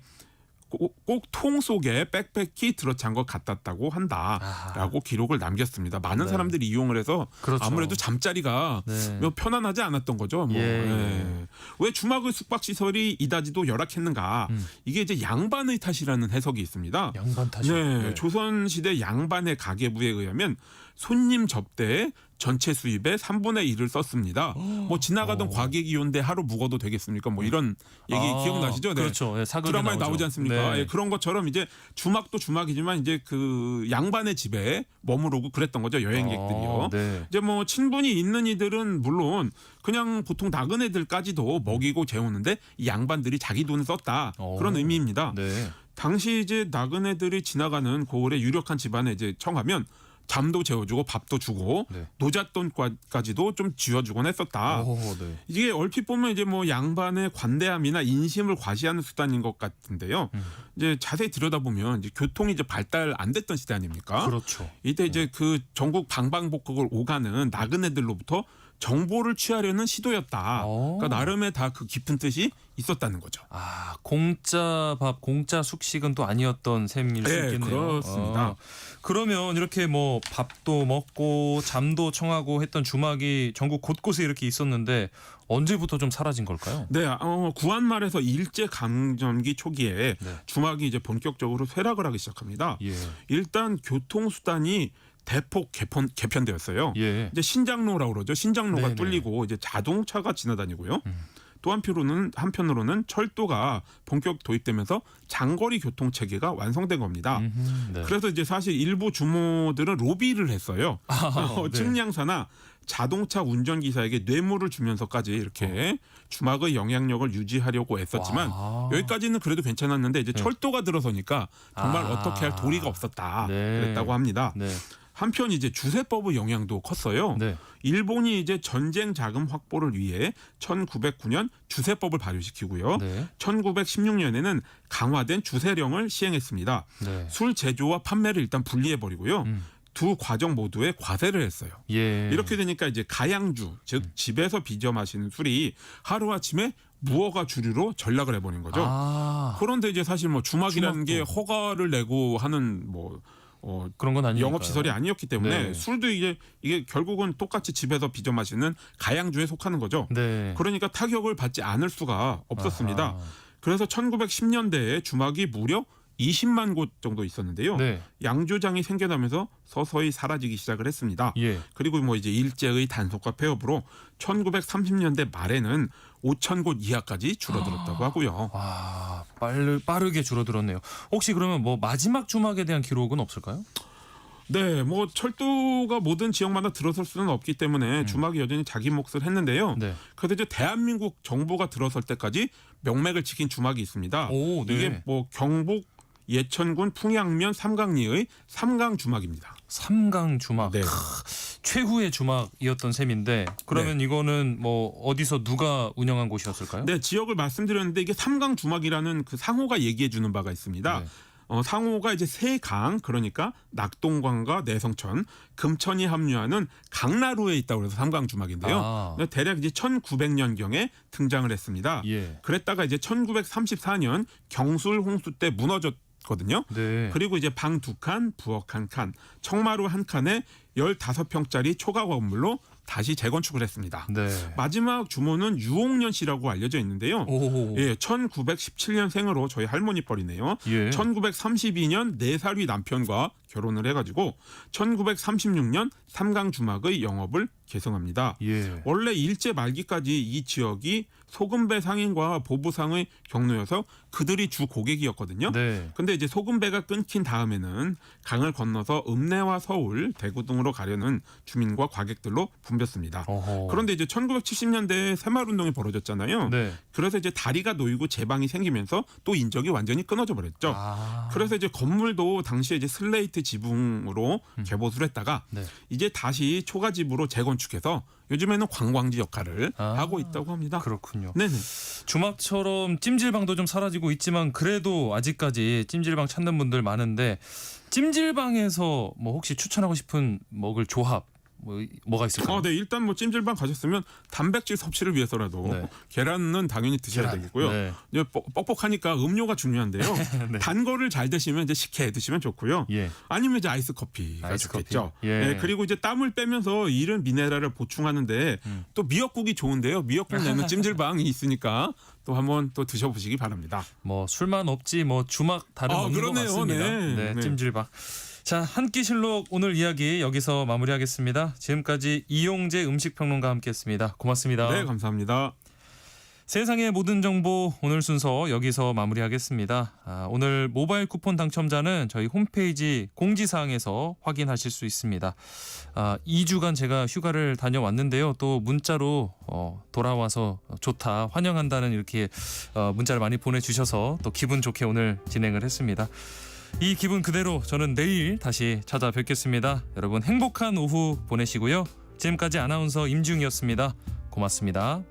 꼭 통 속에 백팩이 들어찬 것 같았다고 한다라고 기록을 남겼습니다. 많은 네. 사람들이 이용을 해서 그렇죠. 아무래도 잠자리가 네. 뭐 편안하지 않았던 거죠. 뭐. 예. 왜 주막의 숙박 시설이 이다지도 열악했는가? 이게 이제 양반의 탓이라는 해석이 있습니다. 양반 탓이요? 네. 조선 시대 양반의 가계부에 의하면 손님 접대에 전체 수입의 3분의 1을 썼습니다. 뭐 지나가던 과객이 온데 하루 묵어도 되겠습니까? 뭐 이런 얘기 기억나시죠? 네. 그렇죠. 예, 사극에 드라마에 나오죠. 나오지 않습니까? 네. 예, 그런 것처럼 이제 주막도 주막이지만 이제 그 양반의 집에 머무르고 그랬던 거죠. 여행객들이요. 네. 이제 뭐 친분이 있는 이들은 물론 그냥 보통 나그네들까지도 먹이고 재우는데 이 양반들이 자기 돈을 썼다. 그런 의미입니다. 네. 당시 이제 나그네들이 지나가는 고을의 유력한 집안에 이제 청하면 잠도 재워주고 밥도 주고 네. 노잣돈까지도 좀 쥐어주곤 했었다. 네. 이게 얼핏 보면 이제 뭐 양반의 관대함이나 인심을 과시하는 수단인 것 같은데요. 이제 자세히 들여다보면 이제 교통이 이제 발달 안 됐던 시대 아닙니까? 그렇죠. 이때 이제 그 전국 방방곡곡을 오가는 나그네들로부터 정보를 취하려는 시도였다. 그러니까 나름의 다 그 깊은 뜻이 있었다는 거죠. 공짜 밥, 공짜 숙식은 또 아니었던 셈일 수 네, 있겠네요. 그렇습니다. 그러면 이렇게 뭐 밥도 먹고 잠도 청하고 했던 주막이 전국 곳곳에 이렇게 있었는데 언제부터 좀 사라진 걸까요? 네, 구한말에서 일제 강점기 초기에 주막이 이제 본격적으로 쇠락을 하기 시작합니다. 예. 일단 교통 수단이 대폭 개편되었어요. 예. 이제 신장로라고 그러죠. 신장로가 네네. 뚫리고 이제 자동차가 지나다니고요. 또 한편으로는 철도가 본격 도입되면서 장거리 교통 체계가 완성된 겁니다. 네. 그래서 이제 사실 일부 주모들은 로비를 했어요. 네. 측량사나 자동차 운전기사에게 뇌물을 주면서까지 이렇게 주막의 영향력을 유지하려고 애썼지만 여기까지는 그래도 괜찮았는데 이제 철도가 들어서니까 정말 어떻게 할 도리가 없었다. 그랬다고 합니다. 네. 한편 이제 주세법의 영향도 컸어요. 네. 일본이 이제 전쟁 자금 확보를 위해 1909년 주세법을 발효시키고요. 네. 1916년에는 강화된 주세령을 시행했습니다. 네. 술 제조와 판매를 일단 분리해버리고요. 두 과정 모두에 과세를 했어요. 예. 이렇게 되니까 이제 가양주, 즉 집에서 빚어 마시는 술이 하루아침에 무허가 주류로 전락을 해버린 거죠. 그런데 이제 사실 뭐 주막이라는 게 허가를 내고 하는 뭐 그런 건 아니니까요. 영업 시설이 아니었기 때문에 네. 술도 이게 결국은 똑같이 집에서 빚어 마시는 가양주에 속하는 거죠. 네. 그러니까 타격을 받지 않을 수가 없었습니다. 그래서 1910년대에 주막이 무려 20만 곳 정도 있었는데요. 네. 양조장이 생겨나면서 서서히 사라지기 시작을 했습니다. 예. 그리고 뭐 이제 일제의 단속과 폐업으로 1930년대 말에는 5천 곳 이하까지 줄어들었다고 하고요. 와, 빠르게 줄어들었네요. 혹시 그러면 뭐 마지막 주막에 대한 기록은 없을까요? 네, 뭐 철도가 모든 지역마다 들어설 수는 없기 때문에 주막이 여전히 자기 몫을 했는데요. 네. 그래도 이제 대한민국 정부가 들어설 때까지 명맥을 지킨 주막이 있습니다. 오, 네. 이게 뭐 경북 예천군 풍양면 삼강리의 삼강 주막입니다. 삼강 주막. 네. 최후의 주막이었던 셈인데 그러면 이거는 뭐 어디서 누가 운영한 곳이었을까요? 네, 지역을 말씀드렸는데 이게 삼강 주막이라는 그 상호가 얘기해 주는 바가 있습니다. 네. 상호가 이제 세 강, 그러니까 낙동강과 내성천, 금천이 합류하는 강나루에 있다고 해서 삼강 주막인데요. 대략 이제 1900년경에 등장을 했습니다. 예. 그랬다가 이제 1934년 경술 홍수 때 무너졌거든요. 네. 그리고 이제 방 2칸, 부엌 1칸, 청마루 1칸에 15평짜리 초가 건물로 다시 재건축을 했습니다. 네. 마지막 주모는 유옥년 씨라고 알려져 있는데요. 예, 1917년생으로 저희 할머니 뻘이네요. 예. 1932년 4살위 남편과 결혼을 해가지고 1936년 삼강 주막의 영업을 개성합니다. 예. 원래 일제 말기까지 이 지역이 소금배 상인과 보부상의 경로여서 그들이 주 고객이었거든요. 네. 근데 이제 소금배가 끊긴 다음에는 강을 건너서 읍내와 서울, 대구 등으로 가려는 주민과 과객들로 붐볐습니다. 어허. 그런데 이제 1970년대에 새마을운동이 벌어졌잖아요. 네. 그래서 이제 다리가 놓이고 제방이 생기면서 또 인적이 완전히 끊어져 버렸죠. 그래서 이제 건물도 당시에 이제 슬레이트 지붕으로 개보수를 했다가 네. 이제 다시 초가집으로 재건축해서 요즘에는 관광지 역할을 하고 있다고 합니다. 그렇군요. 네네. 주막처럼 찜질방도 좀 사라지고 있지만 그래도 아직까지 찜질방 찾는 분들 많은데 찜질방에서 뭐 혹시 추천하고 싶은 먹을 조합 뭐가 있을까요? 네, 일단 뭐 찜질방 가셨으면 단백질 섭취를 위해서라도 네. 계란은 당연히 드셔야 되겠고요. 네. 이제 뻑뻑하니까 음료가 중요한데요. 네. 단 거를 잘 드시면 이제 식혜 드시면 좋고요. 예. 아니면 이제 아이스 커피가 아이스 좋겠죠. 커피. 예. 네, 그리고 이제 땀을 빼면서 이른 미네랄을 보충하는데 또 미역국이 좋은데요. 미역국 내는 찜질방이 있으니까 또 한번 또 드셔보시기 바랍니다. 뭐 술만 없지 뭐 주막 다른 없는 그러네요. 것 같습니다. 네. 네. 찜질방. 자, 한 끼 실록 오늘 이야기 여기서 마무리하겠습니다. 지금까지 이용재 음식평론가와 함께했습니다. 고맙습니다. 네, 감사합니다. 세상의 모든 정보 오늘 순서 여기서 마무리하겠습니다. 오늘 모바일 쿠폰 당첨자는 저희 홈페이지 공지사항에서 확인하실 수 있습니다. 2주간 제가 휴가를 다녀왔는데요. 또 문자로 돌아와서 좋다, 환영한다는 이렇게 문자를 많이 보내주셔서 또 기분 좋게 오늘 진행을 했습니다. 이 기분 그대로 저는 내일 다시 찾아뵙겠습니다. 여러분 행복한 오후 보내시고요. 지금까지 아나운서 임중이었습니다. 고맙습니다.